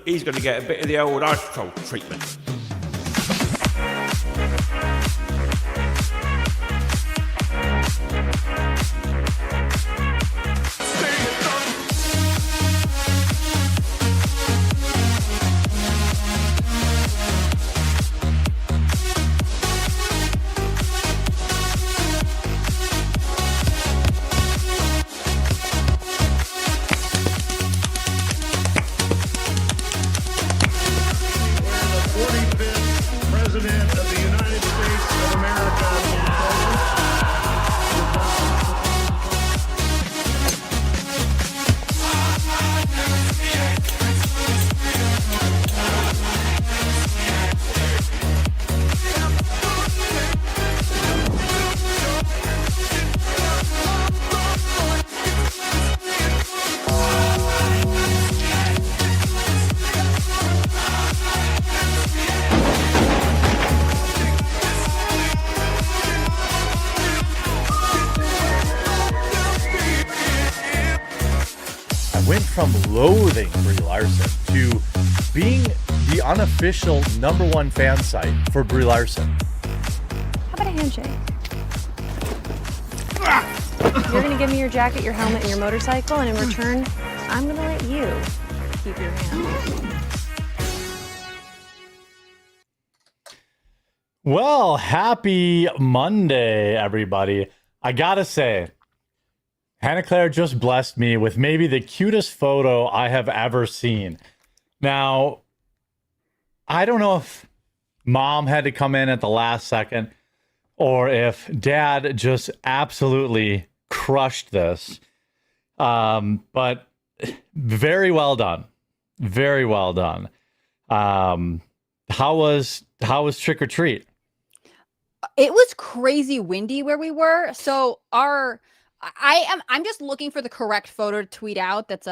he's going to get a bit of the old ice treatment. From loathing Brie Larson to being the unofficial #1 fan site for Brie Larson. How about a handshake? You're going to give me your jacket, your helmet, and your motorcycle, and in return, I'm going to let you keep your hand. Well, happy Monday, everybody. I gotta say, Hannah Claire just blessed me with maybe the cutest photo I have ever seen. Now, I don't know if mom had to come in at the last second or if dad just absolutely crushed this. But very well done. Very well done. How was trick or treat? It was crazy windy where we were. So I'm just looking for the correct photo to tweet out that's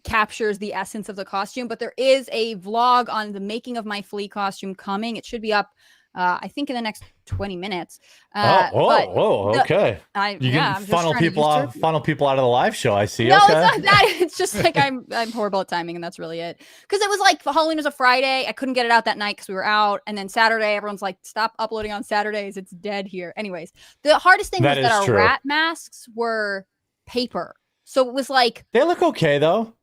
captures the essence of the costume, but there is a vlog on the making of my flea costume coming. It should be up I think in the next 20 minutes. Okay. You can funnel people out of the live show, I see. No, okay. It's not that. It's just like I'm horrible at timing, and that's really it. Because it was like Halloween was a Friday. I couldn't get it out that night because we were out. And then Saturday, everyone's like, stop uploading on Saturdays. It's dead here. Anyways, the hardest thing was that our rat masks were paper. So it was like... They look okay, though.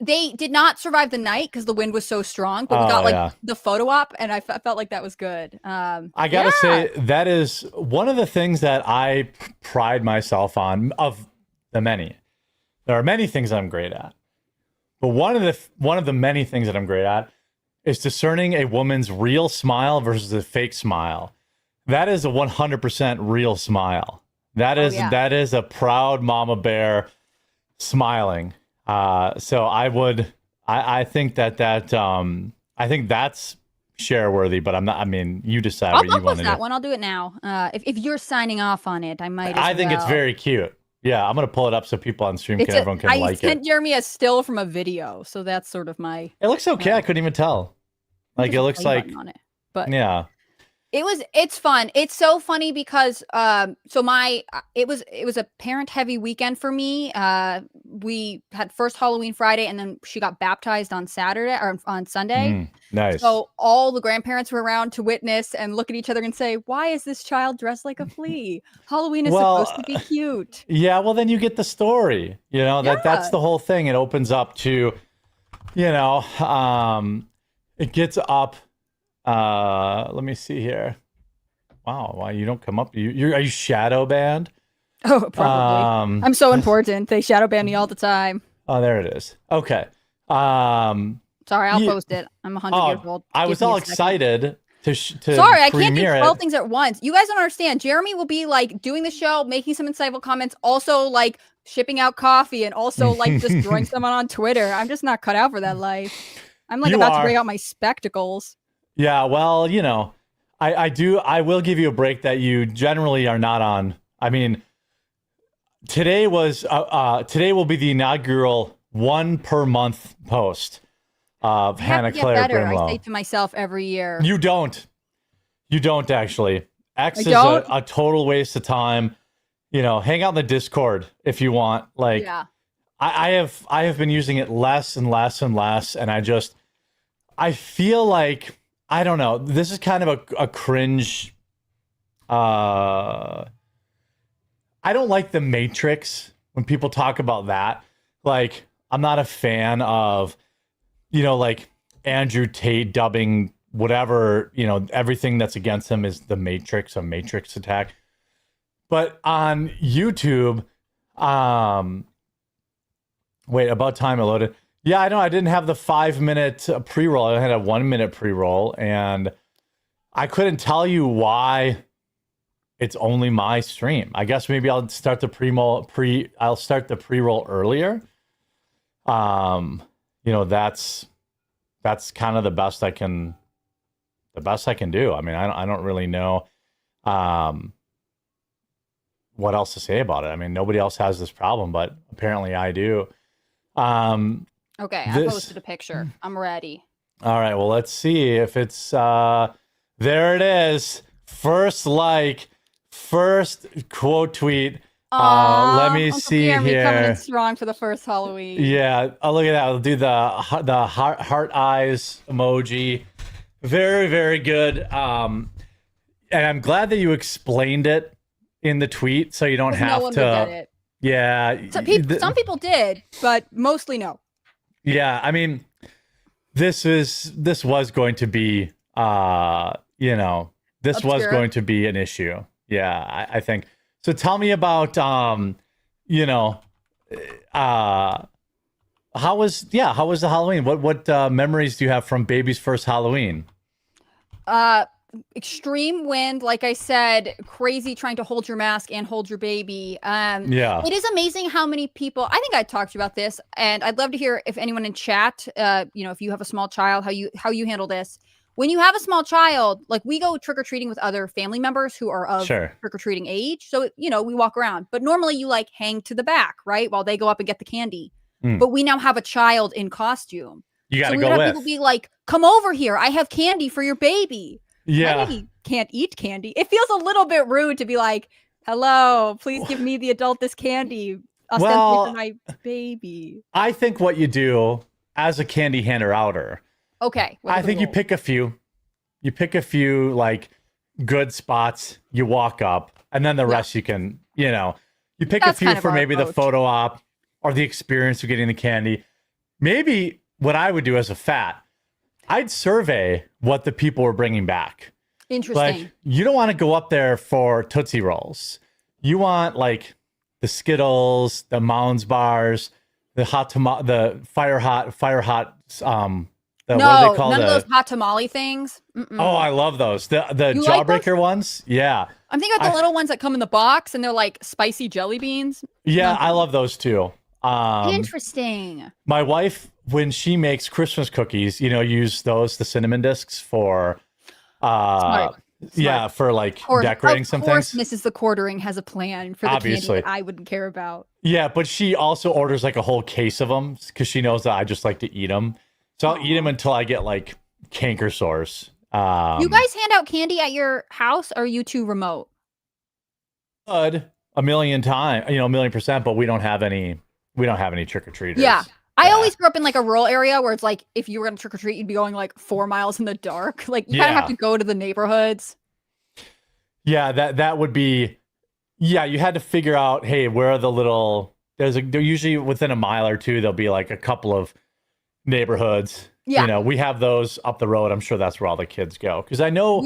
They did not survive the night because the wind was so strong, but we got the photo op, and I felt like that was good. I gotta say, that is one of the things that I pride myself on. Of the many, there are many things I'm great at, but one of the many things that I'm great at is discerning a woman's real smile versus a fake smile. That is a 100% real smile. That is a proud mama bear smiling. So I think I think that's share worthy, but I'm not. I mean, you decide what you want to do. I'll post that one. I'll do it now. If you're signing off on it, I might. I think it's very cute. Yeah, I'm gonna pull it up so people on stream everyone can like it. I sent Jeremy a still from a video, so that's sort of my. It looks okay. I couldn't even tell. Like it looks like. On it, but yeah. It's fun. It's so funny because it was a parent heavy weekend for me. We had first Halloween Friday, and then she got baptized on Saturday or on Sunday. Nice. So all the grandparents were around to witness and look at each other and say, "Why is this child dressed like a flea? Halloween is supposed to be cute." Yeah, well then you get the story. That's the whole thing. It opens up to, it gets up. Let me see here. Wow, why you don't come up? Are you shadow banned? Oh, probably. I'm so important. They shadow ban me all the time. Oh, there it is. Okay. Sorry, I'll post it. I'm 100 years old. I was all excited to Sorry, I can't do premiere 12 things at once. You guys don't understand. Jeremy will be like doing the show, making some insightful comments, also like shipping out coffee, and also like just drawing someone on Twitter. I'm just not cut out for that life. I'm like about to break out my spectacles. Yeah, well, I will give you a break that you generally are not on. I mean, today will be the inaugural 1 per month post of Hannah Claire Brimlow. I say to myself every year. You don't actually. X is a total waste of time. Hang out in the Discord if you want. Like, I have been using it less and less and less, and I just I feel like, I don't know. This is kind of a cringe. I don't like the Matrix when people talk about that. Like, I'm not a fan of, like Andrew Tate dubbing whatever, everything that's against him is the Matrix, a Matrix attack. But on YouTube, wait, about time it loaded. Yeah, I know. I didn't have the 5-minute pre-roll. I had a 1-minute pre-roll, and I couldn't tell you why it's only my stream. I guess maybe I'll start the I'll start the pre-roll earlier. That's kind of the best I can do. I mean, I don't really know what else to say about it. I mean, nobody else has this problem, but apparently I do. Okay, I posted a picture. I'm ready. All right, well, let's see if it's there it is. First quote tweet. Let me Uncle see Jeremy here. coming in strong for the first Halloween. Yeah, look at that. I'll do the heart eyes emoji. Very, very good. And I'm glad that you explained it in the tweet, so you don't have no one to. Would get it. Yeah, some people did, but mostly no. Yeah, I mean, this was going to be, this was Obscure. going to be an issue. Yeah, I think. So tell me about, how was the Halloween? What memories do you have from baby's first Halloween? Extreme wind, like I said, crazy trying to hold your mask and hold your baby. It is amazing how many people, I think I talked to you about this, and I'd love to hear if anyone in chat, if you have a small child, how you handle this. When you have a small child, like we go trick-or-treating with other family members who are of trick-or-treating age. So, we walk around, but normally you like hang to the back, right? While they go up and get the candy. But we now have a child in costume. You got to so go have with. People be like, come over here. I have candy for your baby. Yeah. My baby can't eat candy. It feels a little bit rude to be like, hello, please give me the adult this candy. Ostensibly for my baby. I think what you do as a candy hander outer. Okay. I think you pick a few. You pick a few like good spots. You walk up, and then the rest you can, you pick a few for maybe the photo op or the experience of getting the candy. Maybe what I would do as a fat, I'd survey what the people were bringing back. Interesting. Like, you don't want to go up there for Tootsie Rolls. You want like the Skittles, the Mounds bars, the fire hot. What do they call none of those hot tamale things. Mm-mm. Oh, I love those. The Jawbreaker ones. Yeah. I'm thinking about the little ones that come in the box and they're like spicy jelly beans. Yeah, I love those too. Interesting. My wife, when she makes Christmas cookies, use the cinnamon discs for Smart. for like decorating some things. Of course, Mrs. The Quartering has a plan for the candy that I wouldn't care about. Yeah, but she also orders like a whole case of them because she knows that I just like to eat them. So I'll eat them until I get like canker sores. You guys hand out candy at your house, or are you too remote? A million times, 1,000,000%, but we don't have any trick-or-treaters. Yeah. I always grew up in like a rural area where it's like if you were going to trick or treat, you'd be going like 4 miles in the dark. Like you kind of have to go to the neighborhoods. Yeah, that would be. Yeah, you had to figure out, hey, where are the little? They're usually within a mile or two. There'll be like a couple of neighborhoods. Yeah, we have those up the road. I'm sure that's where all the kids go because I know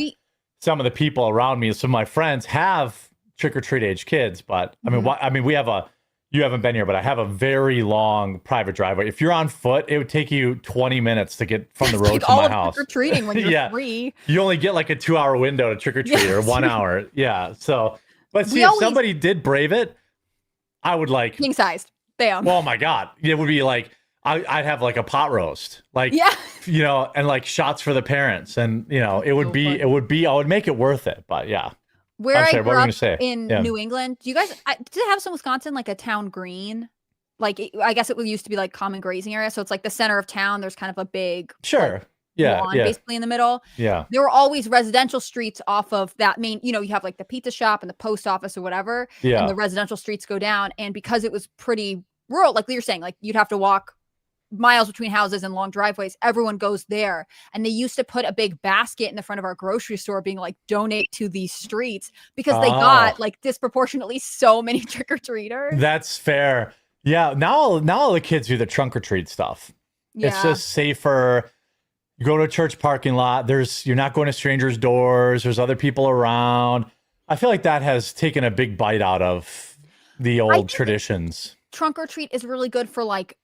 some of the people around me, some of my friends have trick or treat age kids. But I mean, we have a. You haven't been here, but I have a very long private driveway. If you're on foot, it would take you 20 minutes to get from the road to my house. Trick-or-treating when you're free. You only get like a 2-hour window to trick-or-treat or 1 hour. Yeah. So, but see, if somebody did brave it, I would like... King-sized. Bam. Oh my God. It would be like, I'd have like a pot roast. Like, and like shots for the parents. And, it would I would make it worth it. But yeah. Where I grew up in New England, do you guys did it have some Wisconsin like a town green? Like I guess it used to be like common grazing area, so it's like the center of town. There's kind of a big lawn basically in the middle. Yeah, there were always residential streets off of that main. You have like the pizza shop and the post office or whatever. Yeah, and the residential streets go down, and because it was pretty rural, like you're saying, like you'd have to walk miles between houses and long driveways, everyone goes there. And they used to put a big basket in the front of our grocery store being like, donate to these streets, because they got like disproportionately so many trick-or-treaters. That's fair. Yeah. Now all the kids do the trunk or treat stuff. Yeah. It's just safer. You go to a church parking lot. You're not going to strangers' doors. There's other people around. I feel like that has taken a big bite out of the old traditions. Trunk or treat is really good for like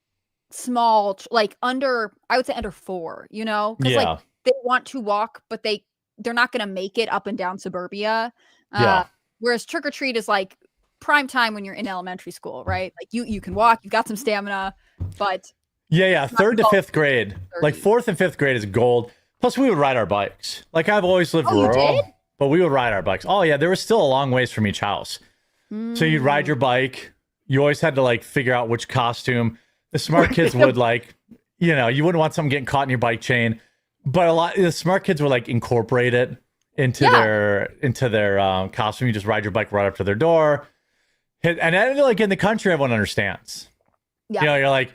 small, like I would say under 4, you know, because like they want to walk, but they're not going to make it up and down suburbia. Whereas trick or treat is like prime time when you're in elementary school, right? Like you can walk, you've got some stamina, but yeah, 3rd to 5th grade, like 4th and 5th grade is gold. Plus, we would ride our bikes. Like I've always lived rural, but we would ride our bikes. Oh yeah, there was still a long ways from each house, so you'd ride your bike. You always had to like figure out which costume. The smart kids would like, you wouldn't want someone getting caught in your bike chain, but the smart kids would like incorporate it into their costume. You just ride your bike right up to their door. And then, like in the country, everyone understands. Yeah. You're like,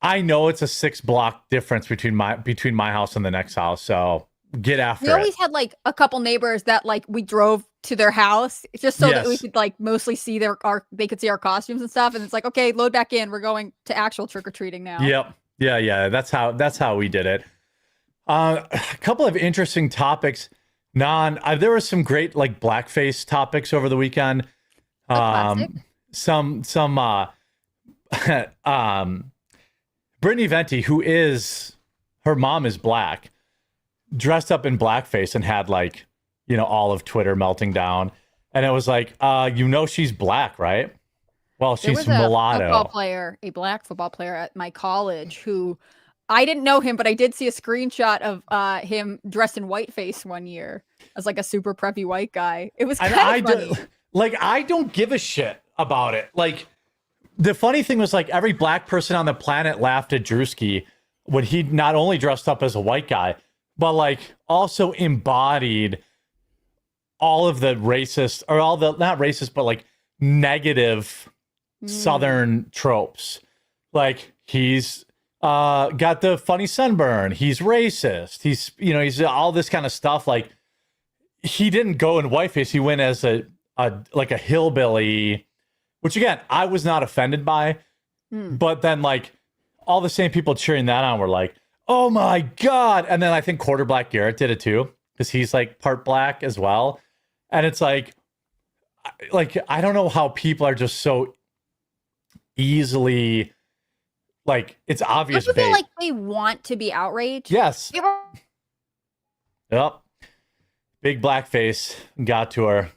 I know it's a 6-block difference between my house and the next house, so get after it. We always had like a couple neighbors that like we drove to their house just so that we could like mostly see they could see our costumes and stuff. And it's like, okay, load back in. We're going to actual trick-or-treating now. Yep. Yeah. That's how we did it. A couple of interesting topics. There were some great like blackface topics over the weekend. Some Brittany Venti, her mom is black, dressed up in blackface and had like, all of Twitter melting down. And it was like, she's black, right? Well, she's mulatto. A black football player at my college who I didn't know him, but I did see a screenshot of him dressed in whiteface one year as like a super preppy white guy. It was kind of funny. I don't give a shit about it. Like, the funny thing was like every black person on the planet laughed at Drewski when he not only dressed up as a white guy, but like also embodied all of the racist, or all the, not racist, but like negative Southern tropes. Like he's got the funny sunburn. He's racist. He's all this kind of stuff. Like he didn't go in whiteface. He went as a hillbilly, which again, I was not offended by, but then like all the same people cheering that on were like, oh my God. And then I think Quarter Black Garrett did it too, because he's like part black as well. And it's like, I don't know how people are just so easily, like, it's obvious. Don't you feel like they want to be outraged? Yes. Yep. Big blackface got to her.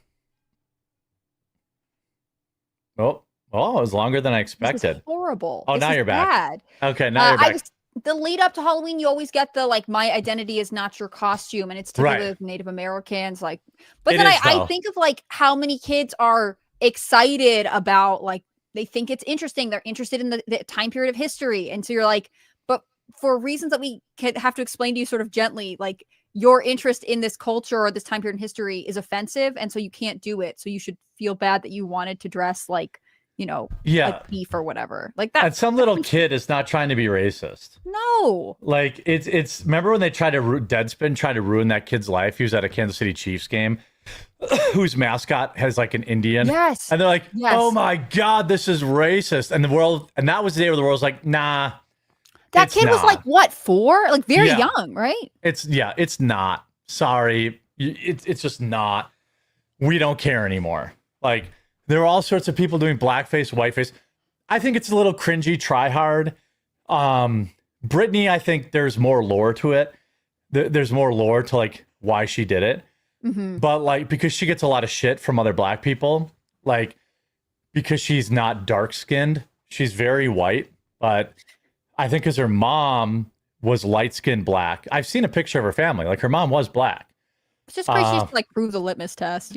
Oh, it was longer than I expected. This horrible. Oh, now you're back. Okay, now you're back. The lead up to Halloween, you always get the like, my identity is not your costume, and it's typically with Native Americans. Like, but then I think of like how many kids are excited about, like, they think it's interesting. They're interested in the time period of history, and so you're like, but for reasons that we have to explain to you sort of gently, like your interest in this culture or this time period in history is offensive, and so you can't do it. So you should feel bad that you wanted to dress like, like beef or whatever like that. And some little kid is not trying to be racist. No, like it's remember when they tried to Deadspin tried to ruin that kid's life? He was at a Kansas City Chiefs game whose mascot has like an Indian. Yes. And they're like, oh my God, this is racist. And that was the day where the world was like, nah. That kid was like, what, 4? Like very young, right? It's not. Sorry. It's just not. We don't care anymore. Like, there are all sorts of people doing blackface, whiteface. I think it's a little cringy, try hard. Brittany, I think there's more lore to it. There's more lore to like why she did it. Mm-hmm. But like, because she gets a lot of shit from other black people, like because she's not dark skinned, she's very white. But I think because her mom was light skinned black. I've seen a picture of her family. Like her mom was black. It's just crazy to like prove the litmus test,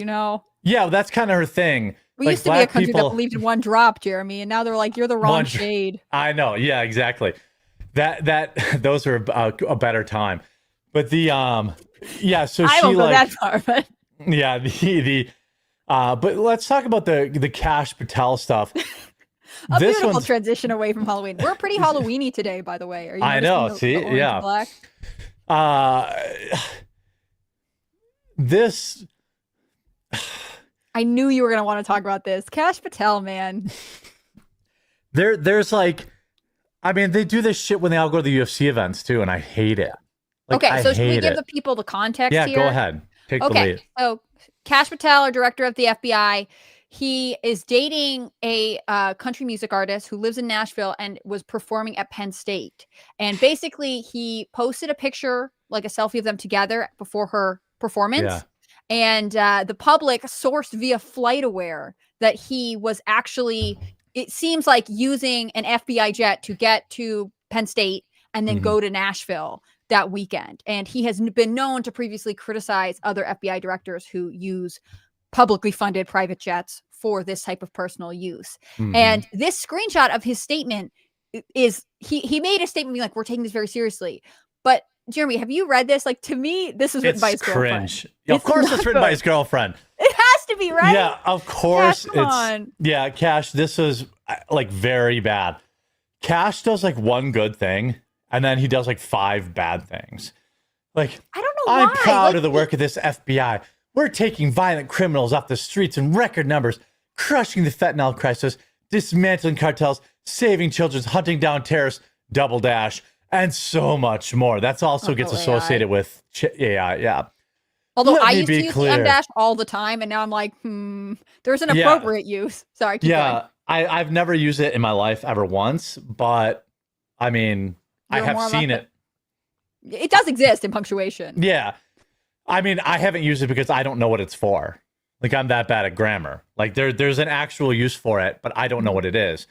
Yeah, that's kind of her thing. We used to be a country that believed in one drop, Jeremy, and now they're like, you're the wrong shade. I know. Yeah, exactly. Those are a better time. But so I won't go that far, but yeah, but let's talk about the Kash Patel stuff. A This beautiful one's transition away from Halloween. We're pretty Halloweeny today, by the way. Are you I know. noticing See, the orange yeah. and black? This I knew you were going to want to talk about this. Kash Patel, man. there's like, I mean, they do this shit when they all go to the UFC events too, and I hate it. Like, Okay, so I should we hate give it. the people the context Yeah, here? go ahead. Take the Okay, lead. so Kash Patel, our director of the FBI, he is dating a country music artist who lives in Nashville and was performing at Penn State. And basically, he posted a picture, like a selfie of them together before her performance. Yeah. And the public sourced via FlightAware that he was actually, it seems like, using an FBI jet to get to Penn State and then go to Nashville that weekend. And he has been known to previously criticize other FBI directors who use publicly funded private jets for this type of personal use. And this screenshot of his statement is, he made a statement being like, we're taking this very seriously. But Jeremy, have you read this? Like, to me, this is written by his cringe. girlfriend. Yeah, of course not it's written by good. his girlfriend. It has to be, right? Yeah, of course. Kash, come on. Yeah, Kash, this is like very bad. Kash does like one good thing, and then he does like 5 bad things. Like, I don't know I'm why. proud Like, of the work of this FBI. We're taking violent criminals off the streets in record numbers, crushing the fentanyl crisis, dismantling cartels, saving children, hunting down terrorists, double dash, and so much more. That's also gets associated with AI. Yeah. Although Let I me used be to use clear. the M-dash all the time, and now I'm like, there's an appropriate use. Sorry, keep going. Yeah, I've never used it in my life ever once, but I mean, I You're have more seen about it. It does exist in punctuation. Yeah. I mean, I haven't used it because I don't know what it's for. Like, I'm that bad at grammar. Like, there's an actual use for it, but I don't know what it is.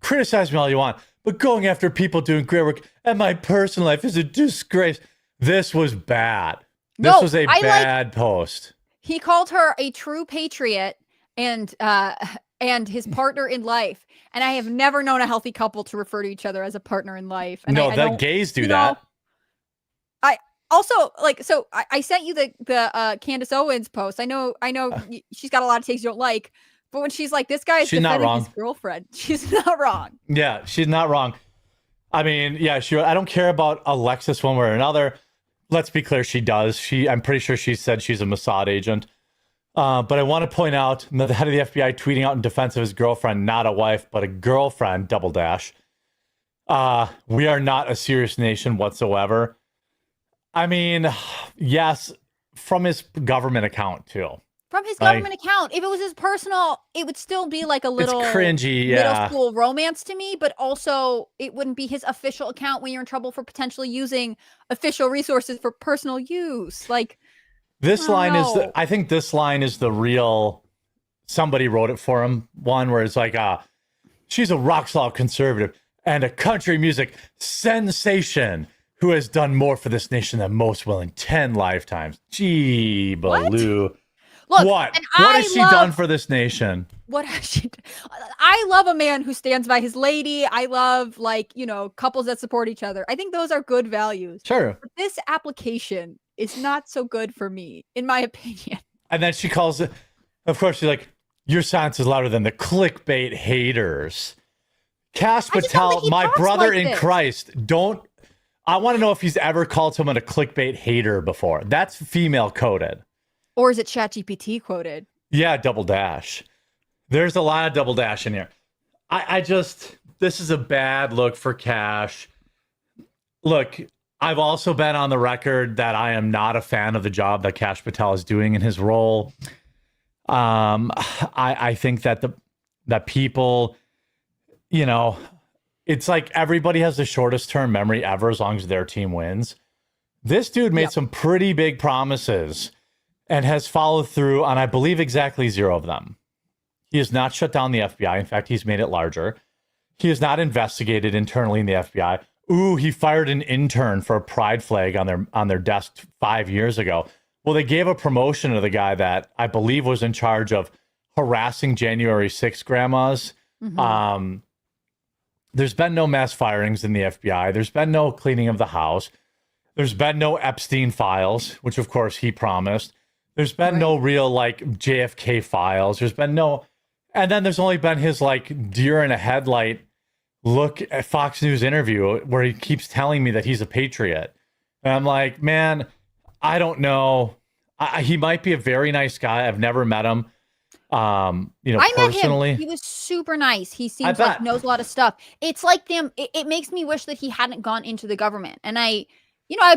Criticize me all you want, but going after people doing great work and my personal life is a disgrace. This was bad. This No, was a bad post. He called her a true patriot and his partner in life. And I have never known a healthy couple to refer to each other as a partner in life. And No, I the don't- gays do you that. know, Also, like, so I sent you the Candace Owens post. I know she's got a lot of takes you don't like, but when she's like, this guy is She's not defending wrong. his girlfriend, she's not wrong. Yeah, she's not wrong. I mean, yeah, sure. I don't care about Alexis one way or another. Let's be clear, she does. I'm pretty sure she said she's a Mossad agent. But I want to point out that the head of the FBI tweeting out in defense of his girlfriend, not a wife, but a girlfriend, double dash. We are not a serious nation whatsoever. I mean, yes, from his government account too. From his government account. If it was his personal, it would still be like a little cringy, middle yeah. school romance to me, but also it wouldn't be his official account when you're in trouble for potentially using official resources for personal use. Like, This line is, know. I think this line is the real, somebody wrote it for him, one where it's like, she's a rock solid conservative and a country music sensation who has done more for this nation than most will in 10 lifetimes. Gee, Baloo. look, What? and What I has she love- done for this nation? What has she done? I love a man who stands by his lady. I love, like, couples that support each other. I think those are good values. Sure. But this application is not so good for me, in my opinion. And then she calls it, of course, she's like, your silence is louder than the clickbait haters. Kash I just don't think Patel, he my talks brother like in this. Christ, I want to know if he's ever called someone a clickbait hater before. That's female coded. Or is it ChatGPT quoted? Yeah, double dash. There's a lot of double dash in here. This is a bad look for Kash. Look, I've also been on the record that I am not a fan of the job that Kash Patel is doing in his role. I think that people, it's like everybody has the shortest term memory ever as long as their team wins. This dude made some pretty big promises and has followed through on, I believe, exactly 0 of them. He has not shut down the FBI. In fact, he's made it larger. He has not investigated internally in the FBI. Ooh, he fired an intern for a pride flag on their desk 5 years ago. Well, they gave a promotion to the guy that I believe was in charge of harassing January 6th grandmas. There's been no mass firings in the FBI. There's been no cleaning of the house. There's been no Epstein files, which of course he promised. There's been no real like JFK files. There's been no And then there's only been his like deer in a headlight look at Fox News interview where he keeps telling me that he's a patriot. And I'm like, man, I don't know. He might be a very nice guy. I've never met him. I Personally. met him. He was super nice. He seems like knows a lot of stuff. It's like it makes me wish that he hadn't gone into the government. And I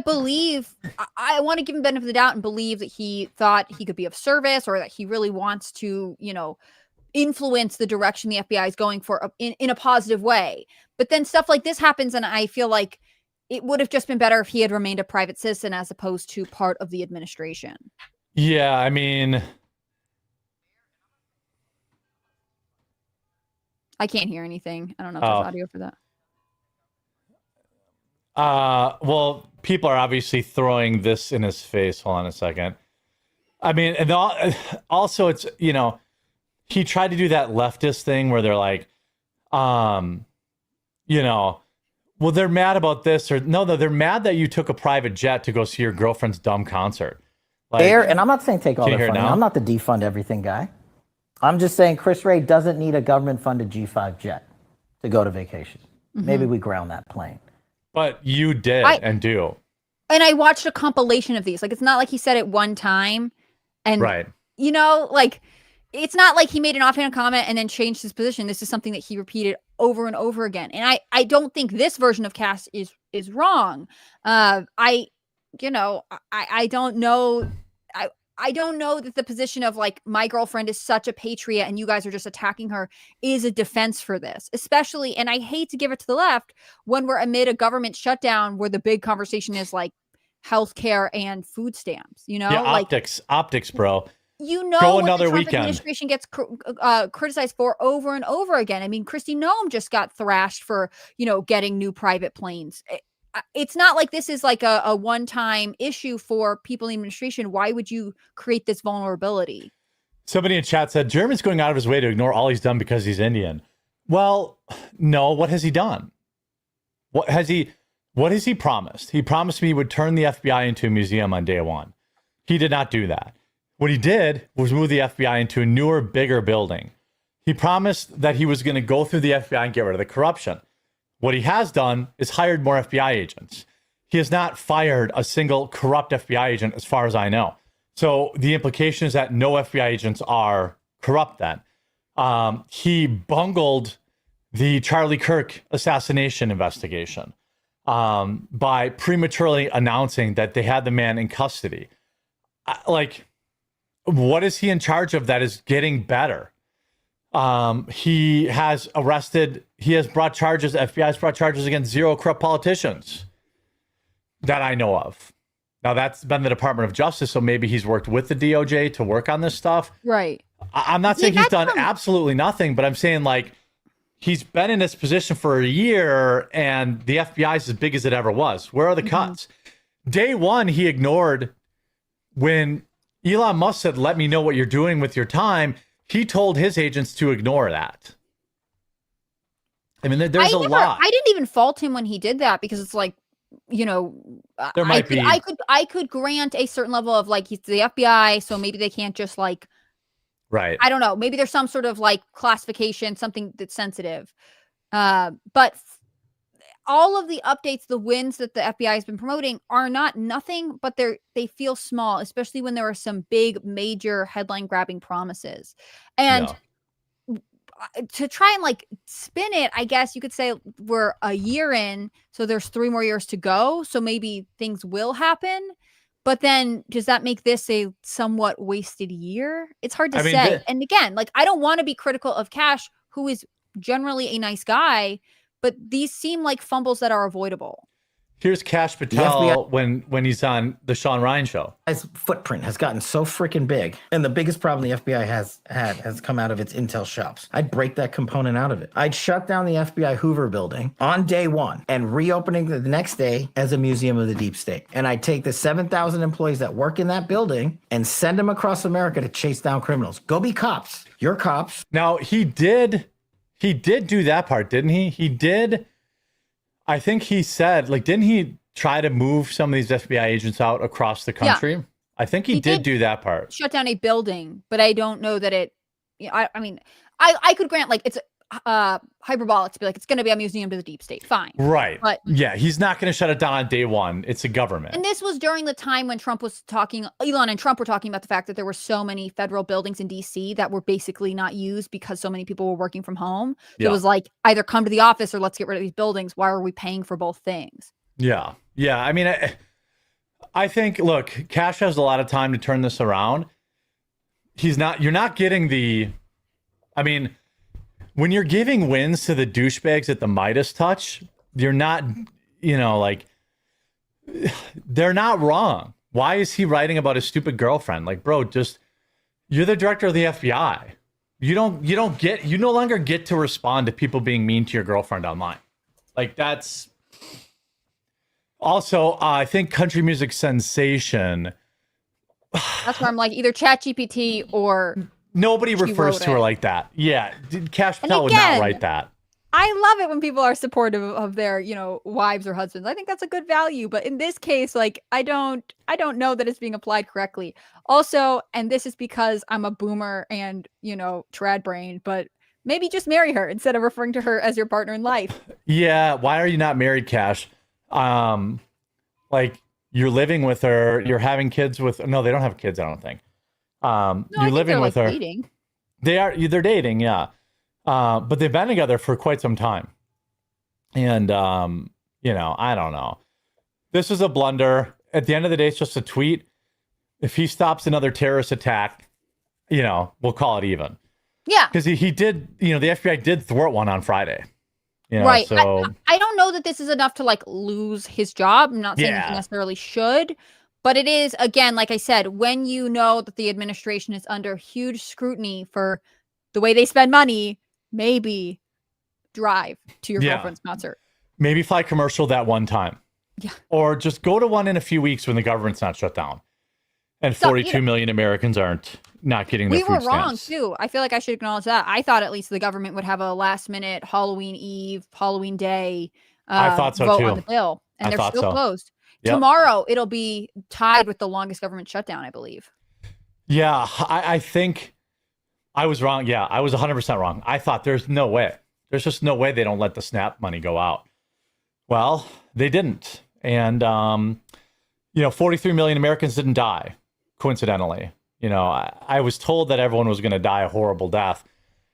believe, I want to give him benefit of the doubt and believe that he thought he could be of service, or that he really wants to, influence the direction the FBI is going for in a positive way. But then stuff like this happens, and I feel like it would have just been better if he had remained a private citizen as opposed to part of the administration. Yeah, I mean, I can't hear anything. I don't know if there's audio for that. Well, people are obviously throwing this in his face. Hold on a second. I mean, and also it's, he tried to do that leftist thing where they're like, well, they're mad about this, or no, they're mad that you took a private jet to go see your girlfriend's dumb concert. Like, and I'm not saying take all the funding. I'm not the defund everything guy. I'm just saying Chris Wray doesn't need a government-funded G5 jet to go to vacation. Mm-hmm. Maybe we ground that plane. But you did and do. And I watched a compilation of these. Like, it's not like he said it one time. And, right. It's not like he made an offhand comment and then changed his position. This is something that he repeated over and over again. And I don't think this version of Cass is wrong. I don't know. I don't know that the position of like, my girlfriend is such a patriot and you guys are just attacking her is a defense for this, especially. And I hate to give it to the left when we're amid a government shutdown where the big conversation is like healthcare and food stamps, Yeah, optics, bro. Go another the Trump weekend. Administration gets criticized for over and over again. I mean, Kristi Noem just got thrashed for, getting new private planes. It's not like this is like a one-time issue for people in the administration. Why would you create this vulnerability? Somebody in chat said, Jeremy's going out of his way to ignore all he's done because he's Indian. Well, no, what has he done? What has he promised? He promised me he would turn the FBI into a museum on day one. He did not do that. What he did was move the FBI into a newer, bigger building. He promised that he was going to go through the FBI and get rid of the corruption. What he has done is hired more FBI agents. He has not fired a single corrupt FBI agent, as far as I know. So the implication is that no FBI agents are corrupt then. He bungled the Charlie Kirk assassination investigation by prematurely announcing that they had the man in custody. What is he in charge of that is getting better? He has brought charges, FBI has brought charges against 0 corrupt politicians that I know of. Now, that's been the Department of Justice, so maybe he's worked with the DOJ to work on this stuff. Right. I'm not saying he's done absolutely nothing, but I'm saying, he's been in this position for a year, and the FBI is as big as it ever was. Where are the cuts? Day one, he ignored when Elon Musk said, let me know what you're doing with your time. He told his agents to ignore that. I mean, there's a lot. I didn't even fault him when he did that because it's like, there might be. I could grant a certain level of he's the FBI, so maybe they can't just right. I don't know. Maybe there's some sort of classification, something that's sensitive. But all of the updates, the wins that the FBI has been promoting are not nothing, but they feel small, especially when there are some big, major headline grabbing promises. And to try and spin it, I guess you could say we're a year in, so there's 3 more years to go. So maybe things will happen. But then does that make this a somewhat wasted year? It's hard to say. And again, I don't want to be critical of Kash, who is generally a nice guy, but these seem like fumbles that are avoidable. Here's Kash Patel when he's on the Sean Ryan show. His footprint has gotten so freaking big. And the biggest problem the FBI has come out of its intel shops. I'd break that component out of it. I'd shut down the FBI Hoover building on day one and reopening the next day as a museum of the deep state. And I'd take the 7,000 employees that work in that building and send them across America to chase down criminals. Go be cops. You're cops. Now, he did do that part, didn't he? He did. I think he said, didn't he try to move some of these FBI agents out across the country? Yeah. I think he did do that part. Shut down a building, but I don't know that it, I mean, I could grant like it's hyperbolic to be like it's going to be a museum to the deep state. Fine. Right. But yeah, he's not going to shut it down on day one. It's a government. and this was during the time when Elon and Trump were talking about the fact that there were so many federal buildings in DC that were basically not used because so many people were working from home. So it was like either come to the office or let's get rid of these buildings. Why are we paying for both things? Yeah. Yeah. I mean, I think, look, Kash has a lot of time to turn this around. You're not getting I mean, when you're giving wins to the douchebags at the Midas touch, you're not, like, they're not wrong. Why is he writing about his stupid girlfriend? Like, bro, you're the director of the FBI. You no longer get to respond to people being mean to your girlfriend online. Like, that's also, I think country music sensation. That's where I'm like either ChatGPT or nobody refers to her like that. Yeah, Kash Patel would not write that. I love it when people are supportive of their, wives or husbands. I think that's a good value. But in this case, like I don't know that it's being applied correctly. Also, and this is because I'm a boomer and, trad brain, but maybe just marry her instead of referring to her as your partner in life. Yeah, why are you not married, Kash? Like you're living with her, you're having kids with no, they don't have kids, I don't think. You're living with her. Dating. They're dating, yeah. But they've been together for quite some time. And I don't know. This is a blunder. At the end of the day, it's just a tweet. If he stops another terrorist attack, we'll call it even. Yeah. Because he did, the FBI did thwart one on Friday. Right. So I don't know that this is enough to like lose his job. I'm not saying he necessarily should, but it is, again, like I said, when you know that the administration is under huge scrutiny for the way they spend money, maybe drive to your girlfriend's concert. Maybe fly commercial that one time. Yeah. Or just go to one in a few weeks when the government's not shut down. And 42 million Americans aren't not getting their food stamps. We were wrong, too. I feel like I should acknowledge that. I thought at least the government would have a last-minute Halloween Eve, Halloween Day I thought so vote too. on the bill. And they're still closed. Yep. Tomorrow, it'll be tied with the longest government shutdown, I believe. Yeah, I think I was wrong. Yeah, I was 100% wrong. I thought there's no way. There's just no way they don't let the SNAP money go out. Well, they didn't. And, 43 million Americans didn't die. Coincidentally, I was told that everyone was going to die a horrible death,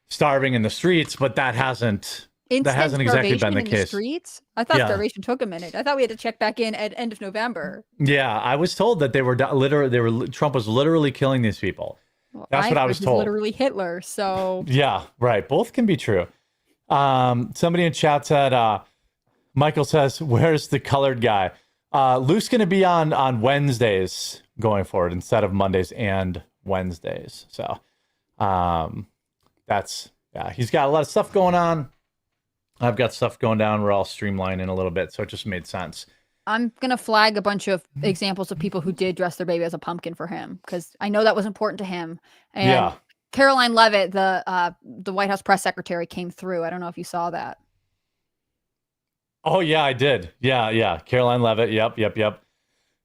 starving in the streets, but that hasn't exactly been the case. Streets? I thought starvation took a minute. I thought we had to check back in at end of November. Yeah, I was told that Trump was literally killing these people. Well, that's what I was told. Literally Hitler. So yeah, right. Both can be true. Somebody in chat said, Michael says, "Where's the colored guy?" Luke's going to be on Wednesdays going forward instead of Mondays and Wednesdays. So he's got a lot of stuff going on. I've got stuff going down. We're all streamlining a little bit. So it just made sense. I'm going to flag a bunch of examples of people who did dress their baby as a pumpkin for him, because I know that was important to him. And Caroline Leavitt, the White House press secretary, came through. I don't know if you saw that. Oh, yeah, I did. Yeah. Caroline Leavitt. Yep.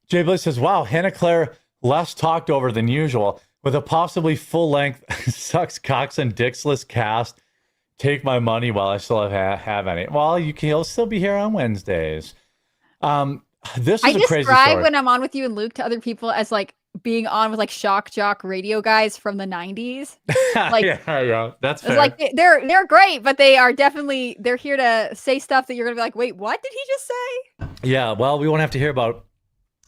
Jay Bliss says, wow, Hannah Claire less talked over than usual with a possibly full-length sucks cocks and dicksless cast. Take my money while I still have any. Well, you'll still be here on Wednesdays. This is a crazy story. I describe when I'm on with you and Luke to other people as like being on with like shock jock radio guys from the 90s. Like, yeah, that's fair. It's like they're great, but they're here to say stuff that you're gonna be like, wait, what did he just say? Yeah, well, we won't have to hear about.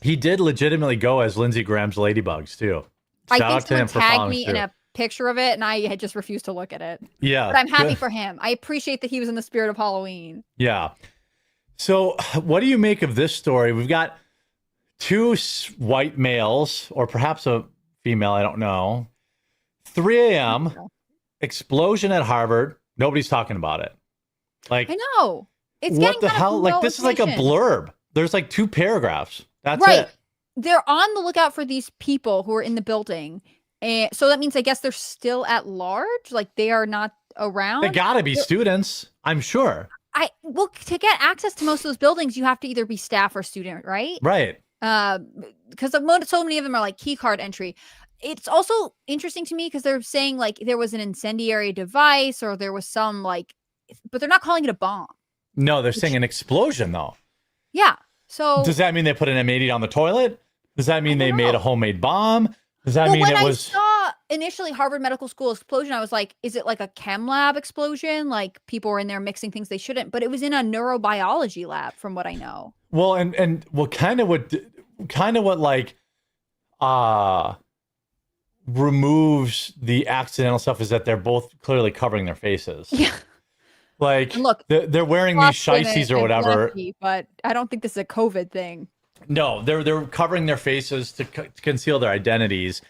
He did legitimately go as Lindsey Graham's Ladybugs too. Shout out to him for tagged me in a picture of it, and I had just refused to look at it. Yeah, but I'm happy for him. I appreciate that he was in the spirit of Halloween. Yeah. So, what do you make of this story? We've got two white males, or perhaps a female, I don't know. 3 a.m. explosion at Harvard. Nobody's talking about it. Like, I know. It's what the hell? Like, this is like a blurb. There's like 2 paragraphs. That's it. They're on the lookout for these people who are in the building. And so that means, I guess, they're still at large. Like, they are not around. They gotta be students, I'm sure. To get access to most of those buildings, you have to either be staff or student, right? Right. Because so many of them are like key card entry. it's also interesting to me because they're saying like there was an incendiary device or there was some like, but they're not calling it a bomb. No, they're saying an explosion though. Yeah. So does that mean they put an M80 on the toilet? Does that mean they made a homemade bomb? Does that mean when it was? I saw initially Harvard Medical School explosion, I was like, is it like a chem lab explosion? Like people were in there mixing things they shouldn't, but it was in a neurobiology lab from what I know. Well, and well, kind of what like removes the accidental stuff is that they're both clearly covering their faces. Yeah. Like, and look, they're wearing these shiesties or whatever. Lucky, but I don't think this is a COVID thing. No, they're covering their faces to conceal their identities.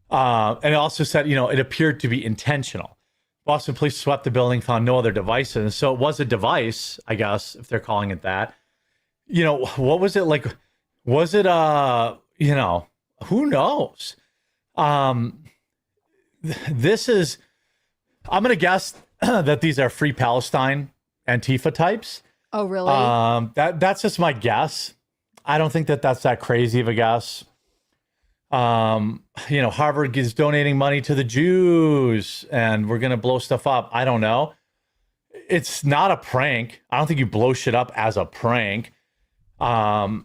And it also said, it appeared to be intentional. Boston police swept the building, found no other devices. So it was a device, I guess, if they're calling it that. What was it like? Was it, who knows? This is, I'm going to guess that these are Free Palestine Antifa types. Oh, really? That's just my guess. I don't think that's that crazy of a guess. Harvard is donating money to the Jews and we're going to blow stuff up. I don't know. It's not a prank. I don't think you blow shit up as a prank. So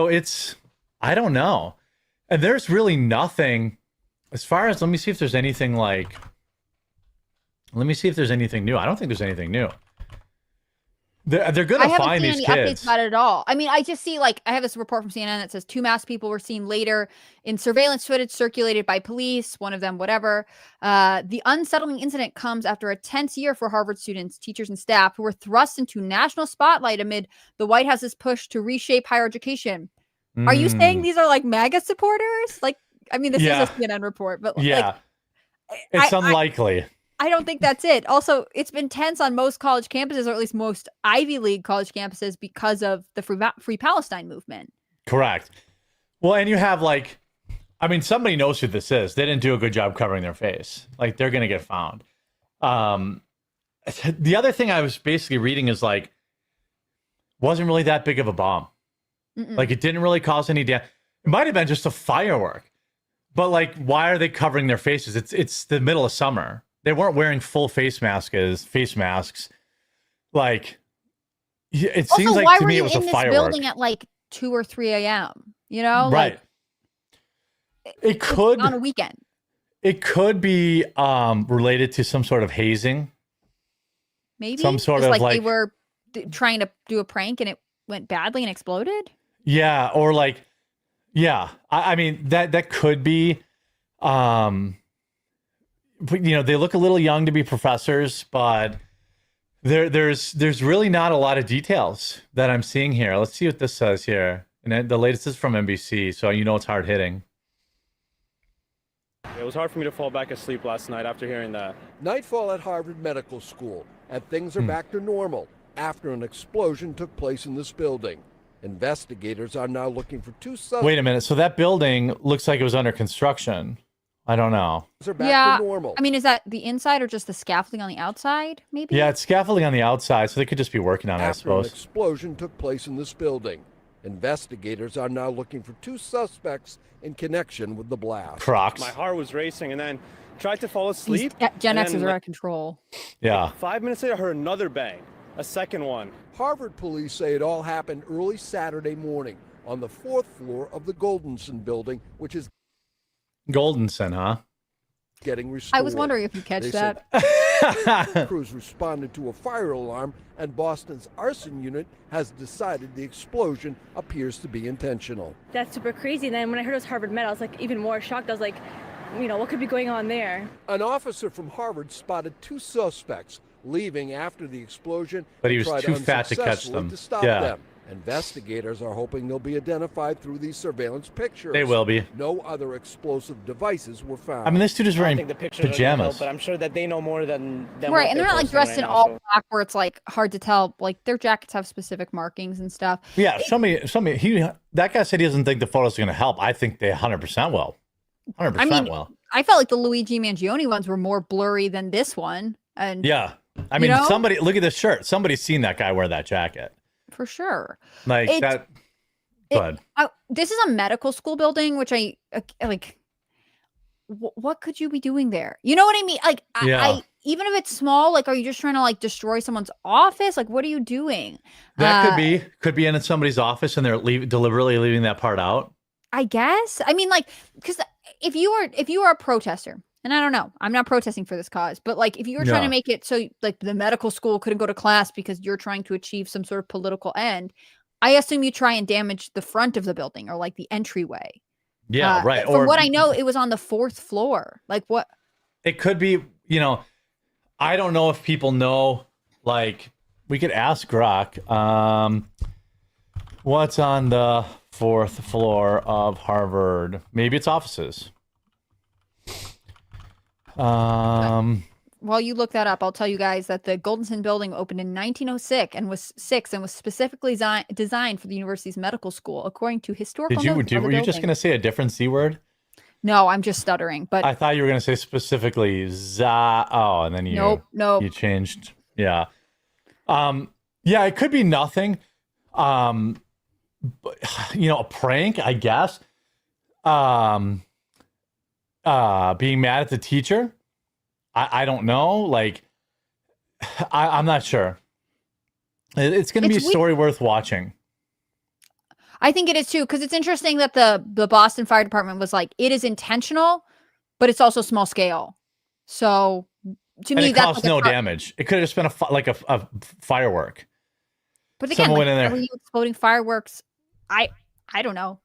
it's, I don't know. And there's really nothing as far as, let me see if there's anything new. I don't think there's anything new. They're going to find these kids. I haven't seen any updates about it at all. I mean, I just see I have this report from CNN that says 2 masked people were seen later in surveillance footage circulated by police, one of them, whatever. The unsettling incident comes after a tense year for Harvard students, teachers, and staff who were thrust into national spotlight amid the White House's push to reshape higher education. Are you saying these are like MAGA supporters? Like, I mean, this is a CNN report, but it's unlikely. I don't think that's it. Also, it's been tense on most college campuses, or at least most Ivy League college campuses, because of the Free Palestine movement. Correct. Well, and you have somebody knows who this is. They didn't do a good job covering their face. Like, they're going to get found. The other thing I was basically reading is wasn't really that big of a bomb. Like, it didn't really cause any damage. It might have been just a firework. But why are they covering their faces? It's the middle of summer. They weren't wearing full face masks. It seems like to me it was a firework. Why were you in this building at 2 or 3 a.m.? Right. It could on a weekend. It could be related to some sort of hazing. Maybe some sort of they were trying to do a prank and it went badly and exploded. Yeah, or I mean that could be. But, they look a little young to be professors, but there's really not a lot of details that I'm seeing here. Let's see what this says here. And the latest is from NBC, so it's hard hitting. It was hard for me to fall back asleep last night after hearing that. Nightfall at Harvard Medical School, and things are back to normal after an explosion took place in this building. Investigators are now looking for 2 suspects. Wait a minute. So that building looks like it was under construction. I don't know. Back to normal. I mean, is that the inside or just the scaffolding on the outside? Maybe. Yeah, it's scaffolding on the outside, so they could just be working on it, I suppose. After an explosion took place in this building, investigators are now looking for 2 suspects in connection with the blast. Crocs. My heart was racing, and then tried to fall asleep. Gen Xers are out of control. Yeah. 5 minutes later, I heard another bang, a second one. Harvard police say it all happened early Saturday morning on the 4th floor of the Goldenson building, which is Goldenson, huh? Getting restored. I was wondering if you catch that. Crews responded to a fire alarm, and Boston's arson unit has decided the explosion appears to be intentional. That's super crazy. And then when I heard it was Harvard Med, I was even more shocked. I was like, what could be going on there? An officer from Harvard spotted 2 suspects leaving after the explosion, but he was too fat to catch them. To stop them. Investigators are hoping they'll be identified through these surveillance pictures. They will be. No other explosive devices were found. I mean, this dude is wearing pajamas. Help, but I'm sure that they know more than right, and they're not dressed in all black where it's hard to tell. Their jackets have specific markings and stuff. Yeah, that guy said he doesn't think the photos are going to help. I think they 100% will. 100% will. I felt like the Luigi Mangione ones were more blurry than this one. And yeah, I mean, somebody look at this shirt. Somebody's seen that guy wear that jacket. For sure. That. But This is a medical school building, which I like. What could you be doing there? You know what I mean? Like, I even if it's small, like, are you just trying to like destroy someone's office? Like, what are you doing? that could be in somebody's office, and they're deliberately leaving that part out. I guess. I mean, like, because if you are a protester, and I don't know, I'm not protesting for this cause, but like, if you were trying to make it so like the medical school couldn't go to class because you're trying to achieve some sort of political end, I assume you try and damage the front of the building or like the entryway. Yeah, right. From what I know, it was on the 4th floor. Like, what? It could be, I don't know if people know, like, we could ask Grok, what's on the 4th floor of Harvard? Maybe it's offices. While you look that up, I'll tell you guys that the Goldenson building opened in 1906 and was specifically designed for the university's medical school, according to historical notes. Were you just going to say a different C word? No, I'm just stuttering. But I thought you were going to say specifically za. Oh, and then nope. You changed. Yeah. Yeah, it could be nothing. But, a prank, I guess. Being mad at the teacher. I don't know. Like, I'm not sure. It's going to be a story worth watching. I think it is too, because it's interesting that the Boston Fire Department was like, it is intentional, but it's also small scale. So to me, it that's caused no damage. It could have just been a firework. But again, like, are you exploding fireworks? I don't know.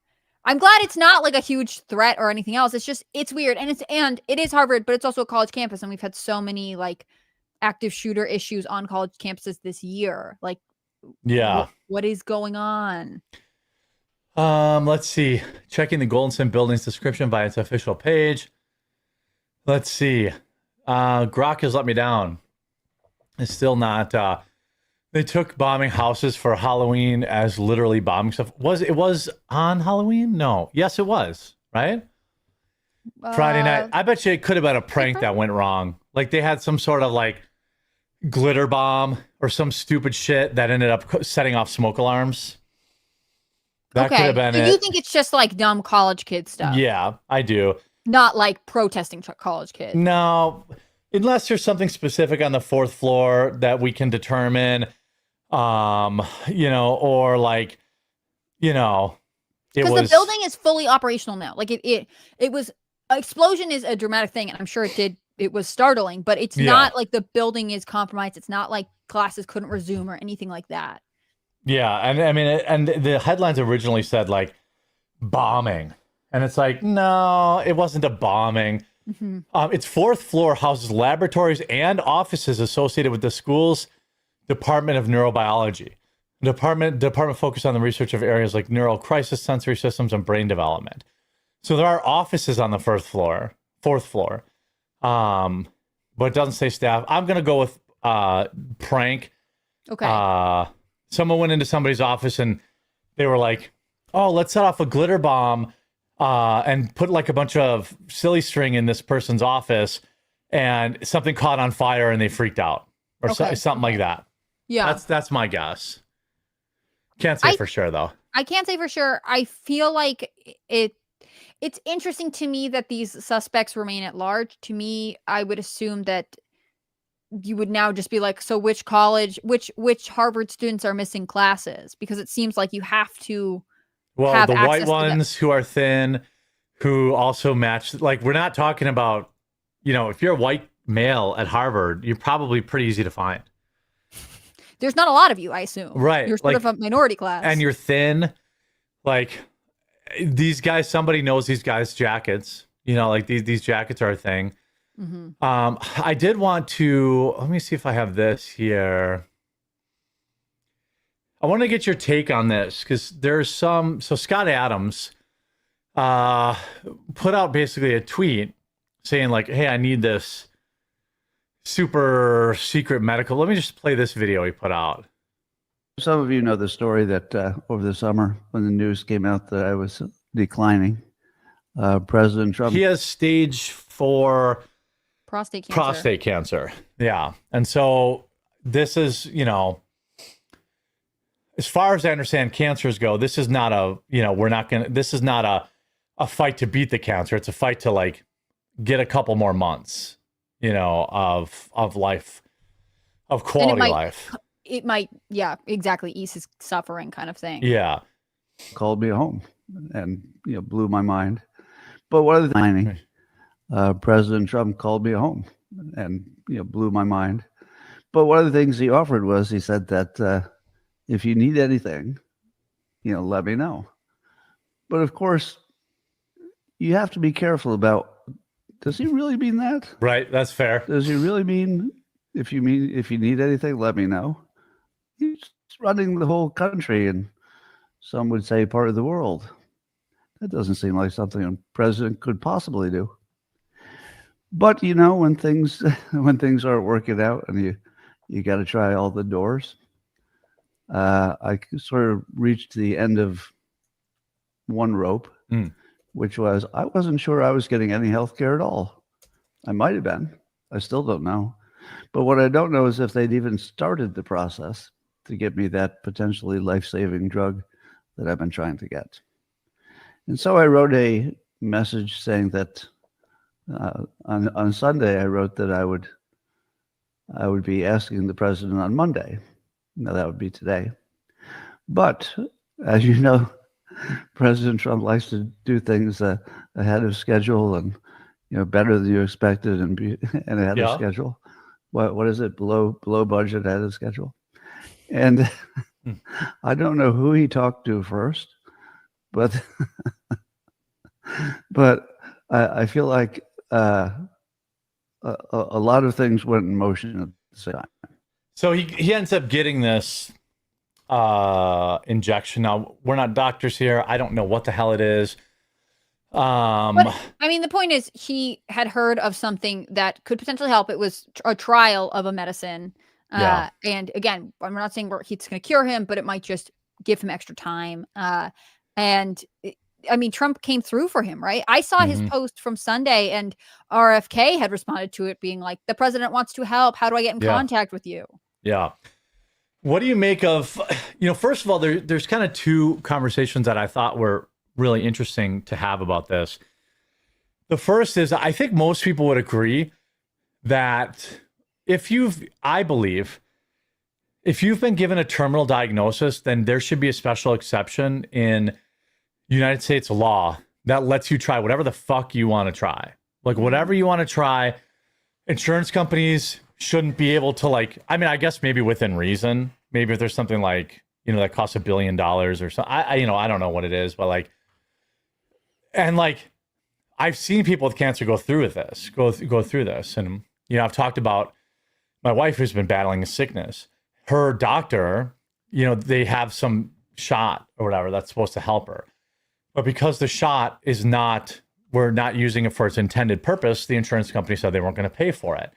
I'm glad it's not like a huge threat or anything else. It's just, it's weird. And it is Harvard, but it's also a college campus. And we've had so many like active shooter issues on college campuses this year. Like, yeah, what is going on? Let's see. Checking the Goldenson building's description by its official page. Let's see. Grok has let me down. It's still not, they took bombing houses for Halloween as literally bombing stuff. It was on Halloween? No. Yes, it was, right? Friday night. I bet you it could have been a prank that went wrong. Like they had some sort of like glitter bomb or some stupid shit that ended up setting off smoke alarms. That could have been it. You think it's just like dumb college kid stuff? Yeah, I do. Not like protesting college kids. No, unless there's something specific on the 4th floor that we can determine. Or like, because the building is fully operational now. Like it was, explosion is a dramatic thing, and I'm sure it was startling, but it's not like the building is compromised. It's not like classes couldn't resume or anything like that. Yeah, and I mean, and the headlines originally said like bombing, and it's like, no, it wasn't a bombing. Mm-hmm. Its 4th floor houses laboratories and offices associated with the school's Department of Neurobiology. The department focused on the research of areas like neural crisis, sensory systems, and brain development. So there are offices on the 4th floor, but it doesn't say staff. I'm gonna go with prank. Okay. Someone went into somebody's office and they were like, "Oh, let's set off a glitter bomb and put like a bunch of silly string in this person's office," and something caught on fire and they freaked out or something like that. Yeah, that's my guess. Can't say for sure though. I can't say for sure. I feel like it's interesting to me that these suspects remain at large. To me, I would assume that you would now just be like, so which college, which Harvard students are missing classes? Because it seems like you have to. Well, the white ones who are thin, who also match. Like, we're not talking about, if you're a white male at Harvard, you're probably pretty easy to find. There's not a lot of you, I assume. Right. You're sort of a minority class. And you're thin. Like, these guys, somebody knows these guys' jackets. Like these jackets are a thing. Mm-hmm. I did want to, let me see if I have this here. I want to get your take on this because there's so Scott Adams put out basically a tweet saying like, hey, I need this super secret medical. Let me just play this video he put out. Some of you know the story that over the summer when the news came out that I was declining, President Trump. He has stage 4 prostate cancer. Yeah. And so this is, as far as I understand cancers go, this is not a, this is not a fight to beat the cancer. It's a fight to like get a couple more months, of life, of quality life. It might, yeah, exactly, ease his suffering kind of thing. Yeah. Called me home and, blew my mind. But what are the timing? President Trump called me home and, blew my mind. But one of the things he offered was he said that if you need anything, let me know. But of course, you have to be careful about, does he really mean that? Right. That's fair. Does he really mean if you need anything, let me know? He's running the whole country and some would say part of the world. That doesn't seem like something a president could possibly do. But when things aren't working out and you got to try all the doors. I sort of reached the end of one rope, which was I wasn't sure I was getting any health care at all. I might have been. I still don't know. But what I don't know is if they'd even started the process to get me that potentially life-saving drug that I've been trying to get. And so I wrote a message saying that on Sunday, I wrote that I would be asking the president on Monday. Now that would be today. But as you know, President Trump likes to do things ahead of schedule and better than you expected and ahead of schedule. What is it? Below budget, ahead of schedule. And I don't know who he talked to first, but I feel like a lot of things went in motion at the same time. So he ends up getting this injection. Now, we're not doctors here. I don't know what the hell it is. But, I mean, the point is he had heard of something that could potentially help. It was a trial of a medicine. And again, I'm not saying he's going to cure him, but it might just give him extra time. I mean, Trump came through for him, right? I saw his post from Sunday and RFK had responded to it being like, the president wants to help. How do I get in contact with you? Yeah. What do you make of, first of all, there's kind of two conversations that I thought were really interesting to have about this. The first is I think most people would agree that if you've been given a terminal diagnosis, then there should be a special exception in United States law that lets you try whatever the fuck you want to try. Like whatever you want to try, insurance companies shouldn't be able to I guess maybe within reason, maybe if there's something like, that costs $1 billion or something. I don't know what it is, but I've seen people with cancer go through this. And, I've talked about my wife who's been battling a sickness. Her doctor, they have some shot or whatever that's supposed to help her. But because the shot we're not using it for its intended purpose, the insurance company said they weren't going to pay for it.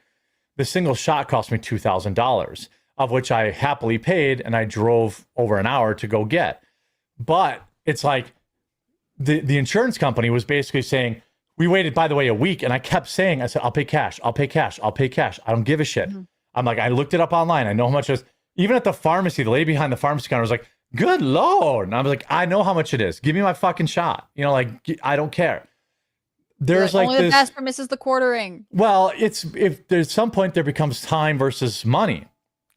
The single shot cost me $2,000, of which I happily paid, and I drove over an hour to go get. But it's like the insurance company was basically saying, we waited, by the way, a week, and I kept saying, I said, I'll pay cash, I'll pay cash, I'll pay cash. I don't give a shit. I'm like, I looked it up online. I know how much it is. Even at the pharmacy, the lady behind the pharmacy counter was like, good Lord. And I was like, I know how much it is. Give me my fucking shot. I don't care. There's only the best misses the quartering. Well, if there's some point there becomes time versus money.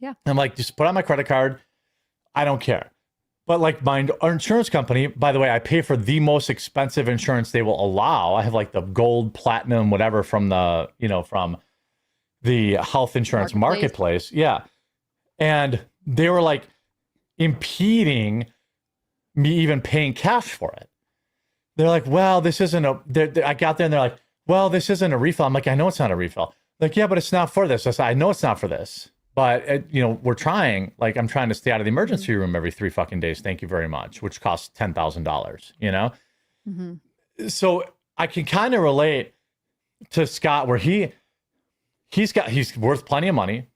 Yeah. I'm like, just put on my credit card. I don't care. But our insurance company, by the way, I pay for the most expensive insurance they will allow. I have the gold, platinum, whatever from the health insurance marketplace. Yeah. And they were impeding me even paying cash for it. They're like, well, this isn't I got there and they're like, well, this isn't a refill. I'm like, I know it's not a refill. Yeah, but it's not for this. I said, I know it's not for this, but we're trying, I'm trying to stay out of the emergency room every 3 fucking days. Thank you very much. Which costs $10,000, So I can kind of relate to Scott where he's worth plenty of money.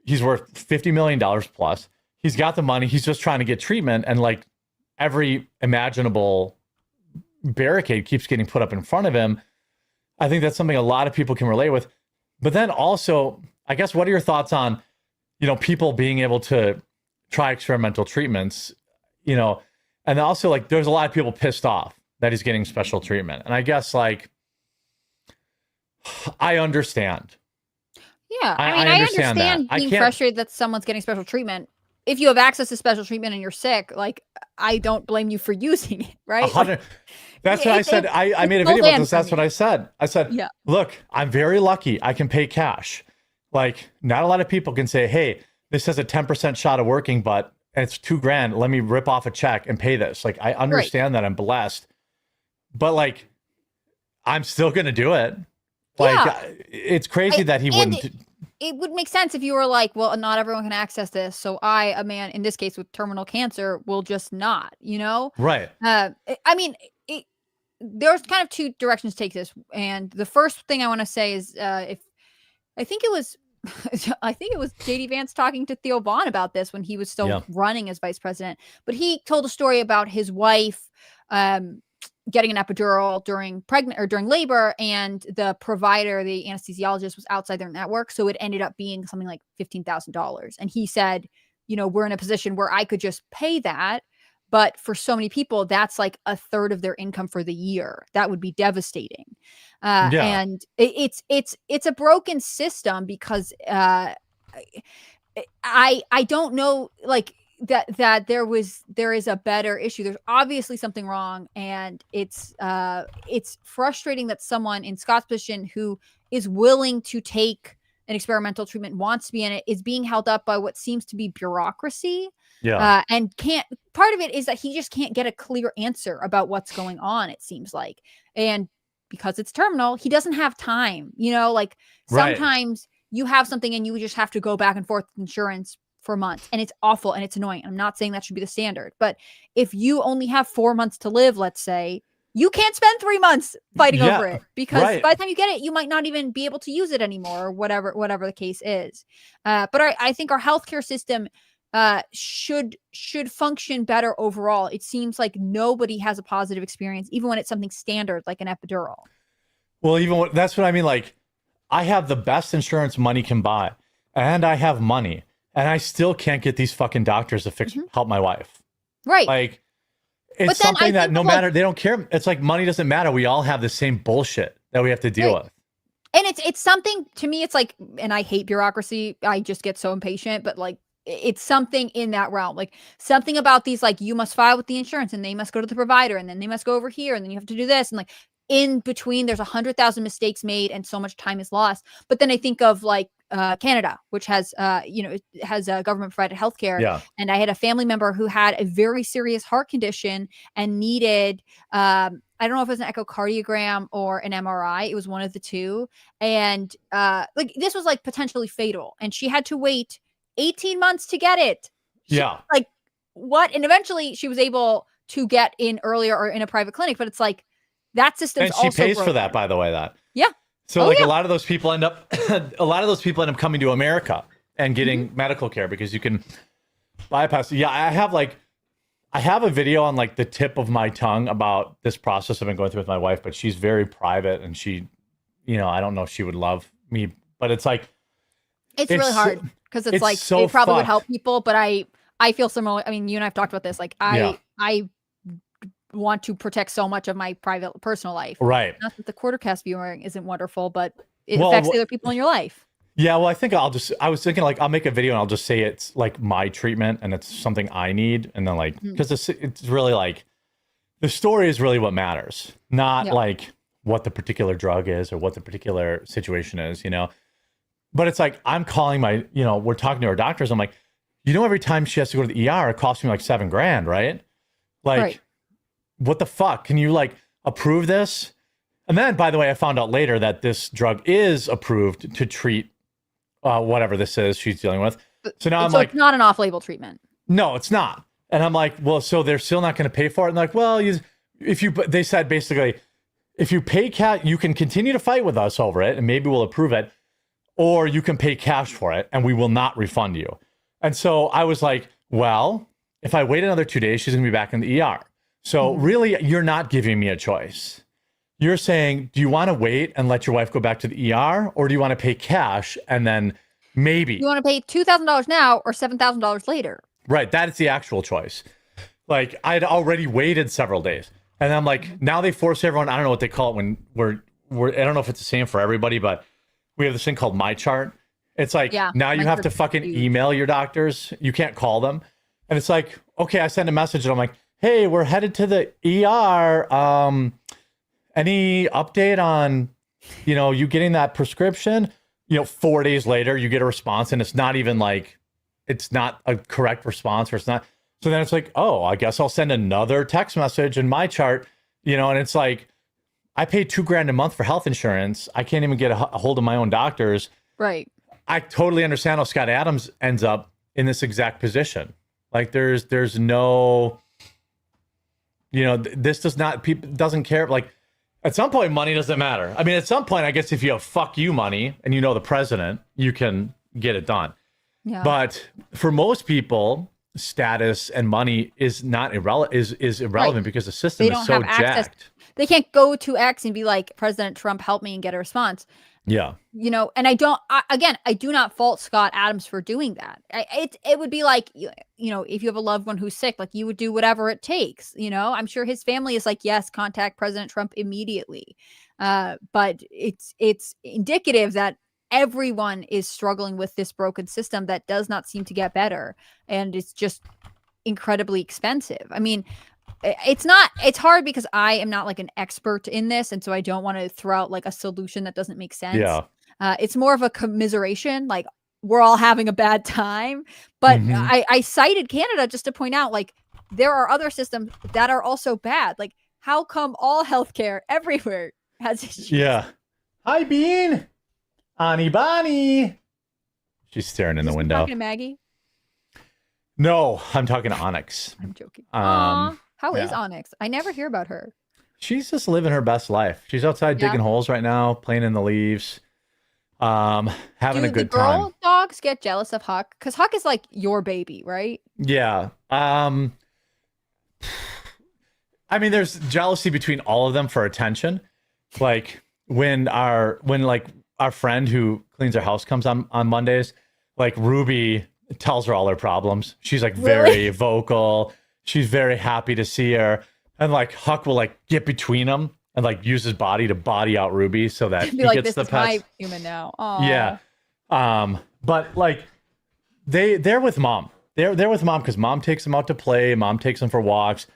He's worth $50 million plus. He's got the money. He's just trying to get treatment. And every imaginable barricade keeps getting put up in front of him. I think that's something a lot of people can relate with. But then also, I guess, what are your thoughts on, people being able to try experimental treatments, you know, and also like there's a lot of people pissed off that he's getting special treatment. And I guess like, I understand. Yeah. I mean, I understand being frustrated that someone's getting special treatment. If you have access to special treatment and you're sick, like, I don't blame you for using it, right? Like, that's what I said. I made a video about this. That's what I said. I said, yeah. Look, I'm very lucky. I can pay cash. Like, not a lot of people can say, hey, this has a 10% shot of working, but it's $2,000. Let me rip off a check and pay this. Like, I understand that I'm blessed, but like, I'm still going to do it. Like, it's crazy that he wouldn't. It would make sense if you were like, well, not everyone can access this. So I, a man, in this case with terminal cancer, will just not, you know? Right. I mean, there's kind of two directions to take this. And the first thing I want to say is I think it was JD Vance talking to Theo Vaughn about this when he was still running as vice president. But he told a story about his wife getting an epidural during labor, and the provider, the anesthesiologist, was outside their network. So it ended up being something like $15,000. And he said, you know, we're in a position where I could just pay that. But for so many people, that's like a third of their income for the year. That would be devastating. And it's a broken system because I don't know, like, that there is a better issue. There's obviously something wrong, and it's frustrating that someone in Scott's position who is willing to take an experimental treatment, wants to be in it, is being held up by what seems to be bureaucracy. And part of it is that he just can't get a clear answer about what's going on, it seems like. And because it's terminal, he doesn't have time, you know, like sometimes you have something and you just have to go back and forth with insurance for months, and it's awful and it's annoying. I'm not saying that should be the standard, but if you only have 4 months to live, let's say, you can't spend 3 months fighting over it, because by the time you get it, you might not even be able to use it anymore, or whatever the case is. But I think our healthcare system should function better overall. It seems like nobody has a positive experience, even when it's something standard like an epidural. Well, that's what I mean. Like, I have the best insurance money can buy, and I have money, and I still can't get these fucking doctors to help my wife. Right. Like, it's something that no matter, they don't care. It's like money doesn't matter. We all have the same bullshit that we have to deal with. And it's something, to me, it's like, and I hate bureaucracy. I just get so impatient, but like, it's something in that realm, like something about these, like, you must file with the insurance, and they must go to the provider, and then they must go over here, and then you have to do this. And like, in between, there's 100,000 mistakes made, and so much time is lost. But then I think of like Canada, which has government provided healthcare. And I had a family member who had a very serious heart condition and needed, I don't know if it was an echocardiogram or an MRI. It was one of the two. And like, this was like potentially fatal, and she had to wait 18 months to get it. Like, what? And eventually she was able to get in earlier or in a private clinic, but it's like, that system's also and she pays broken. for that, by the way, that. Yeah. So a lot of those people end up coming to America and getting medical care because you can bypass. Yeah, I have a video on like the tip of my tongue about this process I've been going through with my wife, but she's very private, and she, you know, I don't know if she would love me, but it's like, it's really hard, because it's like, so it probably would help people, but I feel similar. I mean, you and I've talked about this. Like, I want to protect so much of my personal life. Right. Not that the quartercast viewing isn't wonderful, but it affects the other people in your life. Yeah. Well, I think I was thinking like, I'll make a video and I'll just say it's like my treatment and it's something I need. And then like, because it's really like, the story is really what matters, not like what the particular drug is or what the particular situation is, you know? But it's like, I'm calling we're talking to our doctors. I'm like, every time she has to go to the ER, it costs me like $7,000, right? Like, what the fuck? Can you like approve this? And then, by the way, I found out later that this drug is approved to treat whatever this is she's dealing with. So now I'm like, it's not an off-label treatment. No, it's not. And I'm like, well, so they're still not going to pay for it. And like, well, they said basically, if you pay cash, you can continue to fight with us over it, and maybe we'll approve it, or you can pay cash for it, and we will not refund you. And so I was like, well, if I wait another 2 days, she's going to be back in the ER. So really, you're not giving me a choice. You're saying, do you want to wait and let your wife go back to the ER, or do you want to pay cash and then maybe you want to pay $2,000 now or $7,000 later? Right. That is the actual choice. Like I'd already waited several days. And I'm like, now they force everyone. I don't know what they call it when we're I don't know if it's the same for everybody, but we have this thing called My Chart. It's like now you have to fucking email your doctors. You can't call them. And it's like, okay, I send a message and I'm like, hey, we're headed to the ER. Any update on, you getting that prescription? 4 days later, you get a response and it's not even like, it's not a correct response or it's not. So then it's like, oh, I guess I'll send another text message in My Chart, and it's like, I pay $2,000 a month for health insurance. I can't even get a hold of my own doctors. Right. I totally understand how Scott Adams ends up in this exact position. Like there's no, this does not, people doesn't care. Like at some point, money doesn't matter. I mean, at some point, I guess if you have fuck you money and the president, you can get it done. Yeah. But for most people, status and money is not irrelevant, is irrelevant because the system is so jacked. They can't go to X and be like, President Trump, help me and get a response. Yeah. And I do not fault Scott Adams for doing that. It would be like, if you have a loved one who's sick, like you would do whatever it takes. I'm sure his family is like, yes, contact President Trump immediately. But it's indicative that everyone is struggling with this broken system that does not seem to get better. And it's just incredibly expensive. I mean, it's hard because I am not like an expert in this. And so I don't want to throw out like a solution that doesn't make sense. Yeah. It's more of a commiseration. Like we're all having a bad time. But I cited Canada just to point out, like, there are other systems that are also bad. Like, how come all healthcare everywhere has issues? Yeah. Hi, Bean. Ani Bonnie. She's staring in the window. Talking to Maggie? No, I'm talking to Onyx. I'm joking. How Yeah. is Onyx? I never hear about her. She's just living her best life. She's outside digging holes right now, playing in the leaves, having a good time. Do girl dogs get jealous of Huck? Because Huck is like your baby, right? Yeah. I mean, there's jealousy between all of them for attention. Like when our friend who cleans our house comes on Mondays, like Ruby tells her all her problems. She's like very vocal. She's very happy to see her. And like Huck will like get between them and like use his body to body out Ruby so that he like, gets this the is pets. my human now. Aww. Yeah. But like they're with mom. They're with mom because mom takes them out to play. Mom takes them for walks.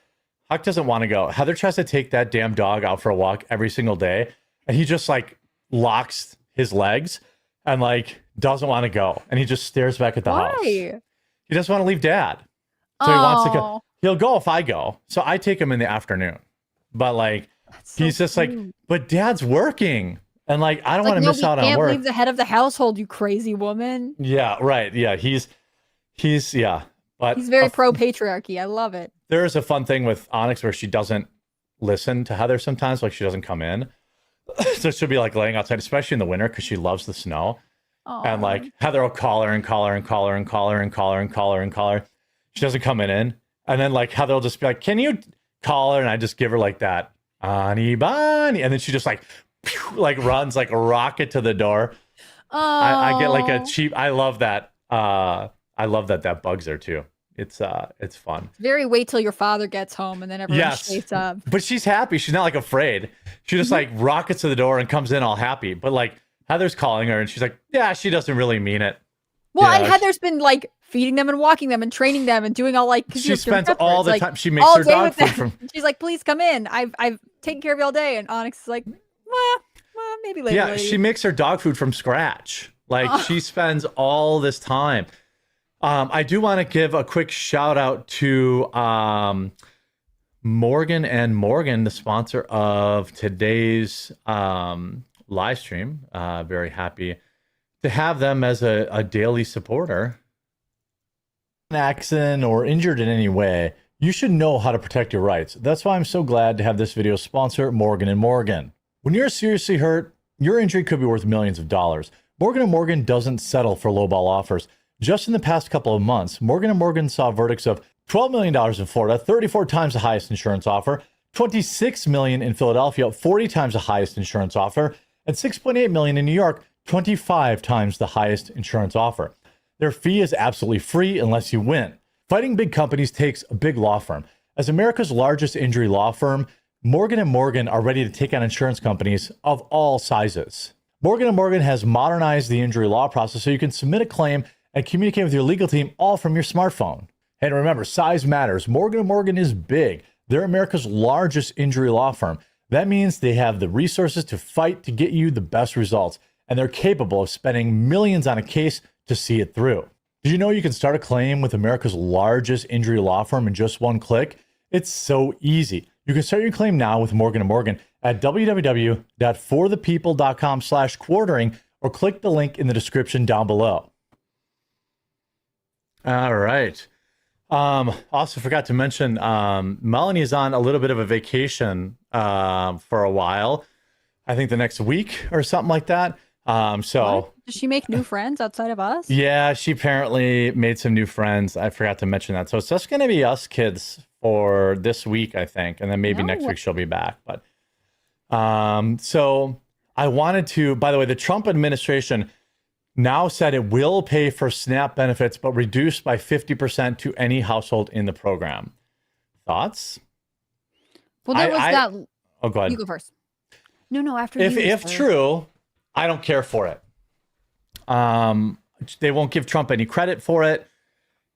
Huck doesn't want to go. Heather tries to take that damn dog out for a walk every single day. And he just like locks his legs and like doesn't want to go. And he just stares back at the house. He doesn't want to leave dad. So he wants to go. He'll go if I go. So I take him in the afternoon. But like, he's just like, but dad's working. And like, I don't want to miss out on work. Can't leave the head of the household, you crazy woman. Yeah, right. Yeah, he's yeah. But he's very pro patriarchy. I love it. There is a fun thing with Onyx where she doesn't listen to Heather sometimes. Like she doesn't come in. So she'll be like laying outside, especially in the winter because she loves the snow. Aww. And like Heather will call her and call her and call her and call her and call her and call her and call her. She doesn't come in. And then like Heather will just be like, can you call her? And I just give her like that, Ani Bonnie. And then she just like, pew, like runs like a rocket to the door. I get like a cheap, I love that. I love that bugs her too. It's fun. Very wait till your father gets home and then everyone shakes up. But she's happy. She's not like afraid. She just like rockets to the door and comes in all happy. But like Heather's calling her and she's like, yeah, she doesn't really mean it. Well, and Heather's been like feeding them and walking them and training them and doing all like. She spends all the time. She makes her dog food from. She's like, please come in. I've taken care of you all day. And Onyx is like, well, maybe later. Yeah, she makes her dog food from scratch. Like she spends all this time. I do want to give a quick shout out to Morgan and Morgan, the sponsor of today's live stream. Very happy to have them as a daily supporter. Accident or injured in any way, you should know how to protect your rights. That's why I'm so glad to have this video sponsor Morgan and Morgan. When you're seriously hurt, your injury could be worth millions of dollars. Morgan & Morgan doesn't settle for lowball offers. Just in the past couple of months, Morgan & Morgan saw verdicts of $12 million in Florida, 34 times the highest insurance offer, $26 million in Philadelphia, 40 times the highest insurance offer, and $6.8 million in New York, 25 times the highest insurance offer. Their fee is absolutely free unless you win. Fighting big companies takes a big law firm. As America's largest injury law firm, Morgan & Morgan are ready to take on insurance companies of all sizes. Morgan & Morgan has modernized the injury law process so you can submit a claim and communicate with your legal team all from your smartphone. And remember, size matters. Morgan & Morgan is big. They're America's largest injury law firm. That means they have the resources to fight to get you the best results, and they're capable of spending millions on a case to see it through. Did you know you can start a claim with America's largest injury law firm in just one click? It's so easy. You can start your claim now with Morgan & Morgan at www.forthepeople.com/quartering or click the link in the description down below. All right. Also forgot to mention, Melanie is on a little bit of a vacation for a while. I think the next week or something like that. What? Does she make new friends outside of us? Yeah, she apparently made some new friends. I forgot to mention that. So it's just going to be us kids for this week, I think. And then maybe next week she'll be back. But so I wanted to, by the way, the Trump administration now said it will pay for SNAP benefits, but reduced by 50% to any household in the program. Thoughts? Well, there was that. Oh, go ahead. You go first. No, after If you. If true, I don't care for it. They won't give Trump any credit for it.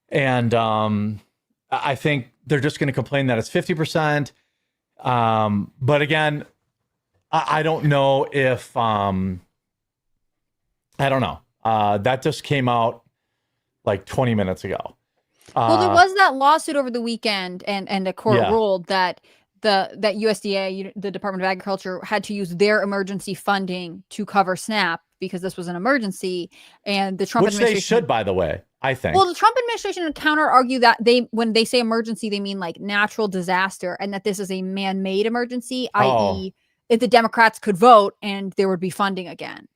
And I think they're just going to complain that it's 50%. But again, I don't know if, I don't know. That just came out like 20 minutes ago. Well, there was that lawsuit over the weekend, and a court ruled that that USDA, the Department of Agriculture, had to use their emergency funding to cover SNAP because this was an emergency, and the Trump administration, they should, by the way, I think. Well, the Trump administration would counter argue that when they say emergency, they mean like natural disaster, and that this is a man-made emergency, i.e., if the Democrats could vote and there would be funding again,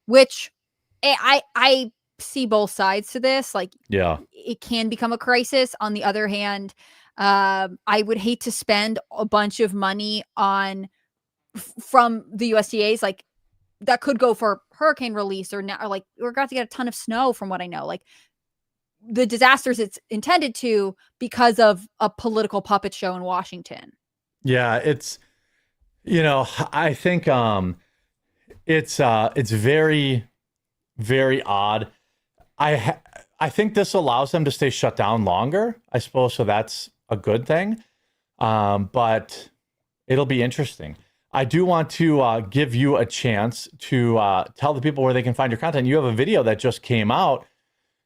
which I see both sides to this. Like, it can become a crisis. On the other hand, I would hate to spend a bunch of money on from the USDA's, like, that could go for hurricane release or like we're about to get a ton of snow from what I know, like the disasters it's intended to, because of a political puppet show in Washington. Yeah, it's, I think it's very, very odd. I think this allows them to stay shut down longer, I suppose, so that's a good thing. But it'll be interesting. I do want to give you a chance to tell the people where they can find your content. You have a video that just came out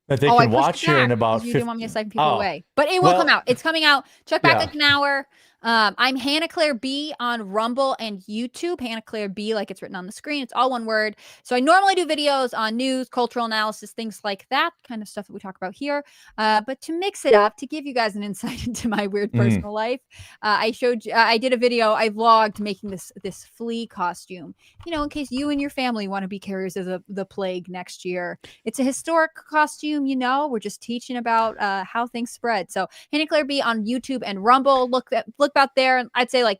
that they can watch here in about 50. You didn't want me to send people away, but it will come out. It's coming out. Check back like an hour. I'm Hannah Claire B on Rumble and YouTube. Hannah Claire B, like it's written on the screen. It's all one word. So I normally do videos on news, cultural analysis, things like that kind of stuff that we talk about here. But to mix it up, to give you guys an insight into my weird personal life, I did a video. I vlogged making this flea costume, in case you and your family want to be carriers of the plague next year. It's a historic costume. We're just teaching about how things spread. So Hannah Claire B on YouTube and Rumble. Look out there, and I'd say like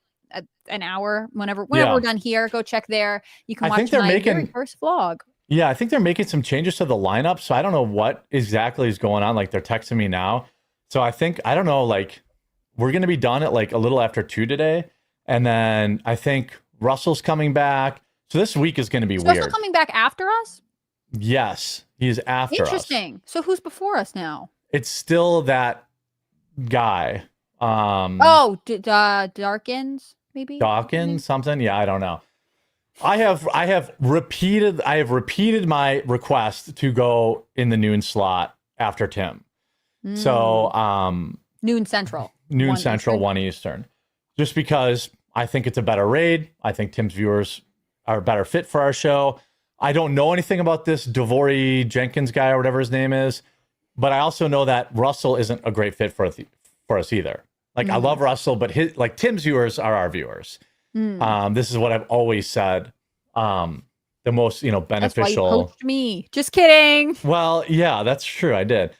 an hour whenever we're done here. Go check there. You can watch my very first vlog. Yeah, I think they're making some changes to the lineup, so I don't know what exactly is going on. Like, they're texting me now, so I don't know, like, we're gonna be done at like a little after 2 today, and then I think Russell's coming back. So this week is gonna be weird. Russell coming back after us? Yes, he's after us. Interesting. So who's before us now? It's still that guy. Darkins, maybe Dawkins, something. Yeah, I don't know. I have repeated my request to go in the noon slot after Tim. So noon central, 1 Eastern, just because I think it's a better raid. I think Tim's viewers are better fit for our show. I don't know anything about this Devory Jenkins guy or whatever his name is, but I also know that Russell isn't a great fit for us either. Like, I love Russell, but Tim's viewers are our viewers. This is what I've always said. The most, beneficial. That's why you coached me. Just kidding. Well, yeah, that's true. I did.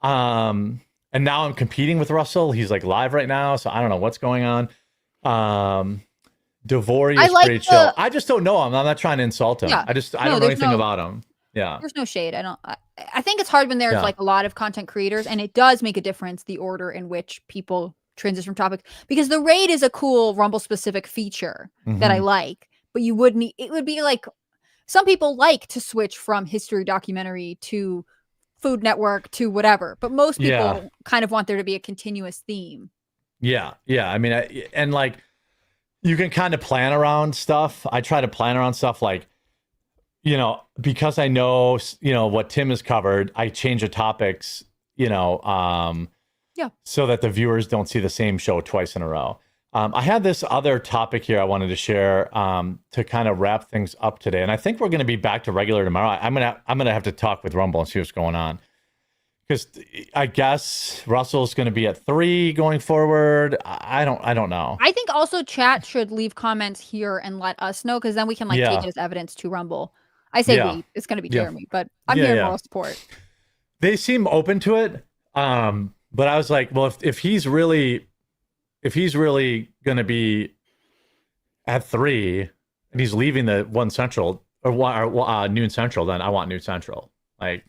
And now I'm competing with Russell. He's like live right now, so I don't know what's going on. Devory is pretty chill. I just don't know him. I'm not trying to insult him. Yeah. I don't know anything about him. Yeah. There's no shade. I think it's hard when there's like a lot of content creators, and it does make a difference the order in which people transition from topics, because the raid is a cool Rumble specific feature that I like, but you wouldn't. It would be like some people like to switch from history documentary to Food Network to whatever, but most people kind of want there to be a continuous theme. Yeah. I mean, and like you can kind of plan around stuff. I try to plan around stuff like, you know, because I know, you know, what Tim has covered, I change the topics, you know, so that the viewers don't see the same show twice in a row. I had this other topic here I wanted to share to kind of wrap things up today. And I think we're going to be back to regular tomorrow. I'm going to have to talk with Rumble and see what's going on. Because I guess Russell's going to be at 3 going forward. I don't know. I think also chat should leave comments here and let us know, because then we can like take it as evidence to Rumble. I say we. It's going to be Jeremy, but I'm here in moral support. They seem open to it, but I was like, well, if he's really going to be at 3 and he's leaving the 1 Central or noon Central, then I want noon Central. Like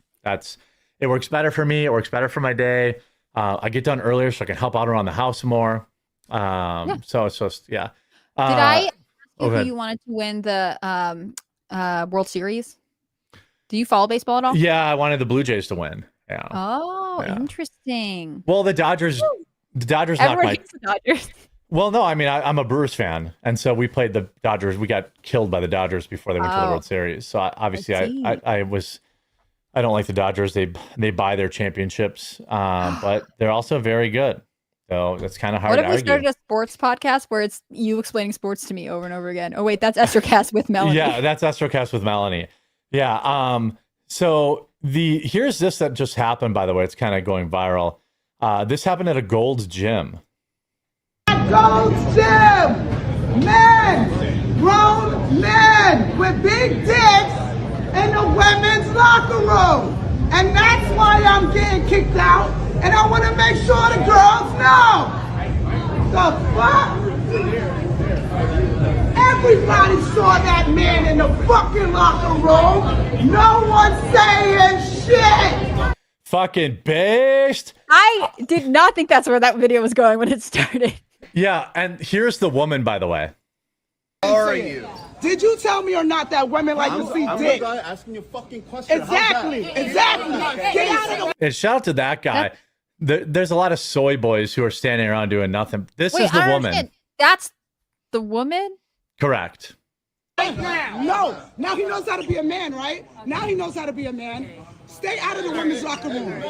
it works better for me. It works better for my day. I get done earlier so I can help out around the house more. So it's just, Did I ask you who you wanted to win the World Series? Do you follow baseball at all? Yeah, I wanted the Blue Jays to win. Yeah. Oh, interesting. Well, the Dodgers Everyone hates the Dodgers. Well, no, I mean, I'm a Brewers fan, and so we played the Dodgers. We got killed by the Dodgers before they went to the World Series. So obviously, I don't like the Dodgers. They buy their championships, but they're also very good. So that's kind of hard to argue. What if we started a sports podcast where it's you explaining sports to me over and over again? Oh wait, that's Estrocast with Melanie. Yeah, that's Estrocast with Melanie. Yeah. So here's this that just happened, by the way. It's kind of going viral. This happened at a Gold's Gym. Gold's Gym! Men! Grown men with big dicks in the women's locker room! And that's why I'm getting kicked out, and I want to make sure the girls know! The fuck? Everybody saw that man in the fucking locker room! No one's saying shit! Fucking based. I did not think that's where that video was going when it started. Yeah, and here's the woman, by the way. How are you? Did you tell me or not that women like to see dick? I'm asking you a fucking question. Exactly. Get out of the And shout out to that guy. There's a lot of soy boys who are standing around doing nothing. This is the woman. Understand. That's the woman? Correct. right now. No. Now he knows how to be a man, right? Now he knows how to be a man. Stay out of the women's locker room.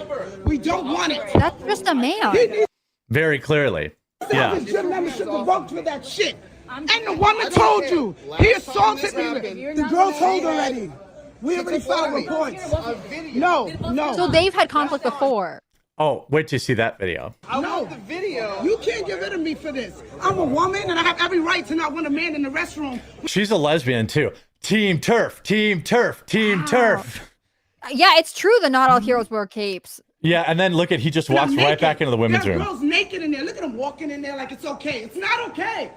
We don't want it. That's just a man. Very clearly. Yeah. His gym membership revoked for that shit. And the woman told you. He assaulted me. The girl told already. We already filed reports. No. So they've had conflict before. Oh, wait till you see that video. No, the video. You can't get rid of me for this. I'm a woman and I have every right to not want a man in the restroom. She's a lesbian too. Team turf, team turf, team turf. Yeah, it's true that not all heroes wear capes. Yeah, and then look at, he just walks right back into the women's room. Girls naked in there. Look at them walking in there like it's okay. It's not okay.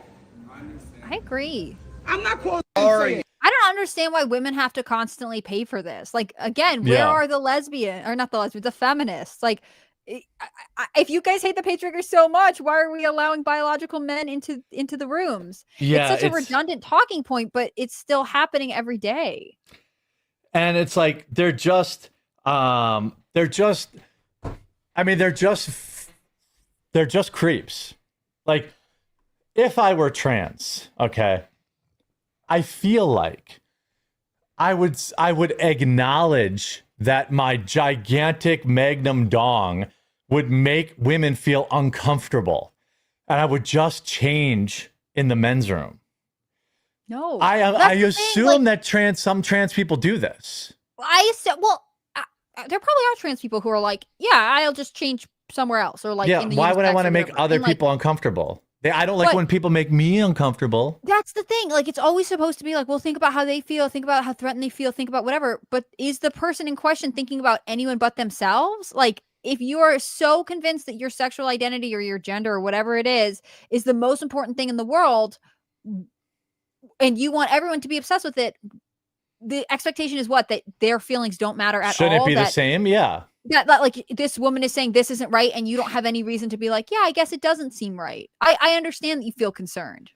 I agree. I'm not calling. I don't understand why women have to constantly pay for this. Like, again, where are the lesbian or not the lesbians, the feminists? Like, if you guys hate the patriarchy so much, why are we allowing biological men into the rooms? Yeah, it's such a redundant talking point, but it's still happening every day. And it's like they're just creeps. Like, if I were trans, okay, I feel like I would acknowledge that my gigantic magnum dong would make women feel uncomfortable, and I would just change in the men's room. No, I assume that some trans people do this. There probably are trans people who are like, yeah, I'll just change somewhere else, or like, in the why would I want to make whatever. other And, people uncomfortable? I don't like when people make me uncomfortable. That's the thing. Like, it's always supposed to be like, well, think about how they feel, think about how threatened they feel, think about whatever. But is the person in question thinking about anyone but themselves? Like, if you are so convinced that your sexual identity or your gender or whatever it is the most important thing in the world, and you want everyone to be obsessed with it, the expectation is what, that their feelings don't matter at all. Shouldn't it be the same? Yeah. That like this woman is saying this isn't right, and you don't have any reason to be like, yeah, I guess it doesn't seem right. I understand that you feel concerned.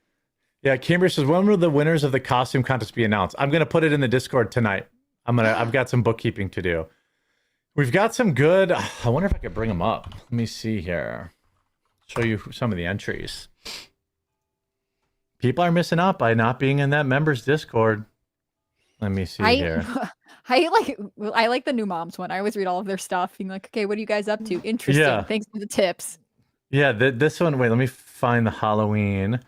Yeah, Cambria says, when will the winners of the costume contest be announced? I'm gonna put it in the Discord tonight. I've got some bookkeeping to do. We've got some good. I wonder if I could bring them up. Let me see here. Show you some of the entries. People are missing out by not being in that members Discord. Let me see here. I like the new moms one. I always read all of their stuff, being like, okay, what are you guys up to? Interesting. Yeah. Thanks for the tips. Yeah, this one. Wait, let me find the Halloween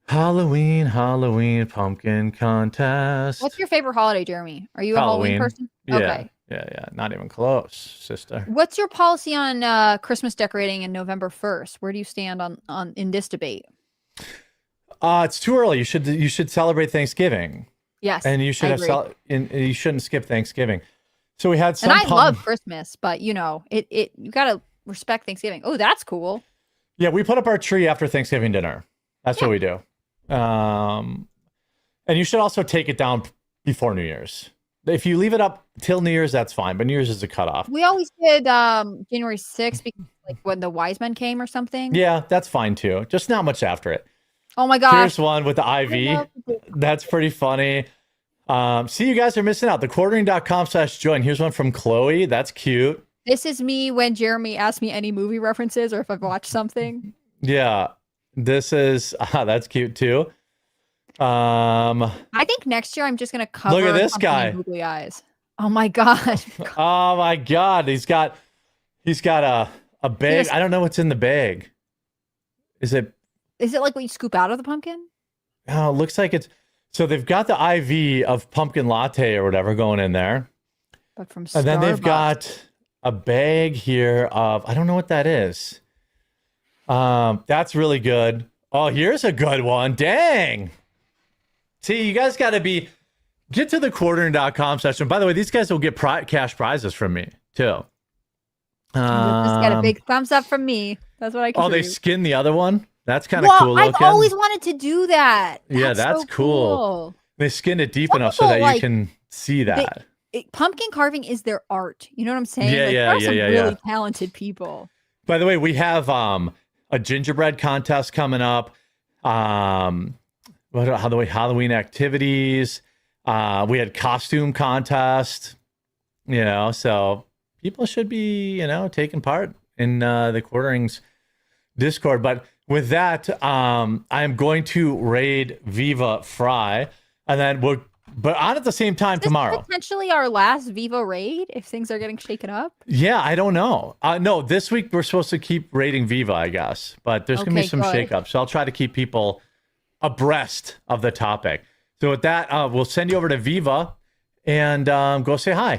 pumpkin contest. What's your favorite holiday, Jeremy? Are you a Halloween person? Yeah, Okay. yeah. Not even close, sister. What's your policy on Christmas decorating in November 1st? Where do you stand on in this debate? It's too early. You should celebrate Thanksgiving. Yes, and you should you shouldn't skip Thanksgiving. So we had some. And I love Christmas, but you gotta respect Thanksgiving. Oh, that's cool. Yeah, we put up our tree after Thanksgiving dinner. That's what we do. And you should also take it down before New Year's. If you leave it up till New Year's, that's fine. But New Year's is a cutoff. We always did January 6th because like when the wise men came or something. Yeah, that's fine too. Just not much after it. Oh my gosh. Here's one with the IV. That's pretty funny. See, you guys are missing out. Thequartering.com/join. Here's one from Chloe. That's cute. This is me when Jeremy asks me any movie references or if I've watched something. Yeah. This is that's cute too. I think next year I'm just gonna cover. Look at this guy. Googly eyes. Oh my god. Oh my god. He's got a bag. I don't know what's in the bag. Is it like what you scoop out of the pumpkin? Oh, it looks like it's so they've got the IV of pumpkin latte or whatever going in there. But from Starbucks. And then they've got a bag here of I don't know what that is. That's really good. Oh, here's a good one. Dang. See, you guys got to get to the quartering.com session. By the way, these guys will get cash prizes from me too. Just got a big thumbs up from me. That's what I can. Oh, they skinned the other one? That's kind of cool looking. I've always wanted to do that. That's so cool. They skinned it deep enough so that you can see that. Pumpkin carving is their art. You know what I'm saying? Yeah, really talented people. By the way, we have a gingerbread contest coming up. Halloween activities. We had costume contest. So people should be, taking part in the Quartering's Discord. But with that, I'm going to raid Viva Fry, and then but on at the same time tomorrow. Potentially our last Viva raid if things are getting shaken up. Yeah, I don't know. No, this week we're supposed to keep raiding Viva, I guess, but there's gonna be some shakeups. So I'll try to keep people abreast of the topic. So with that, we'll send you over to Viva and go say hi.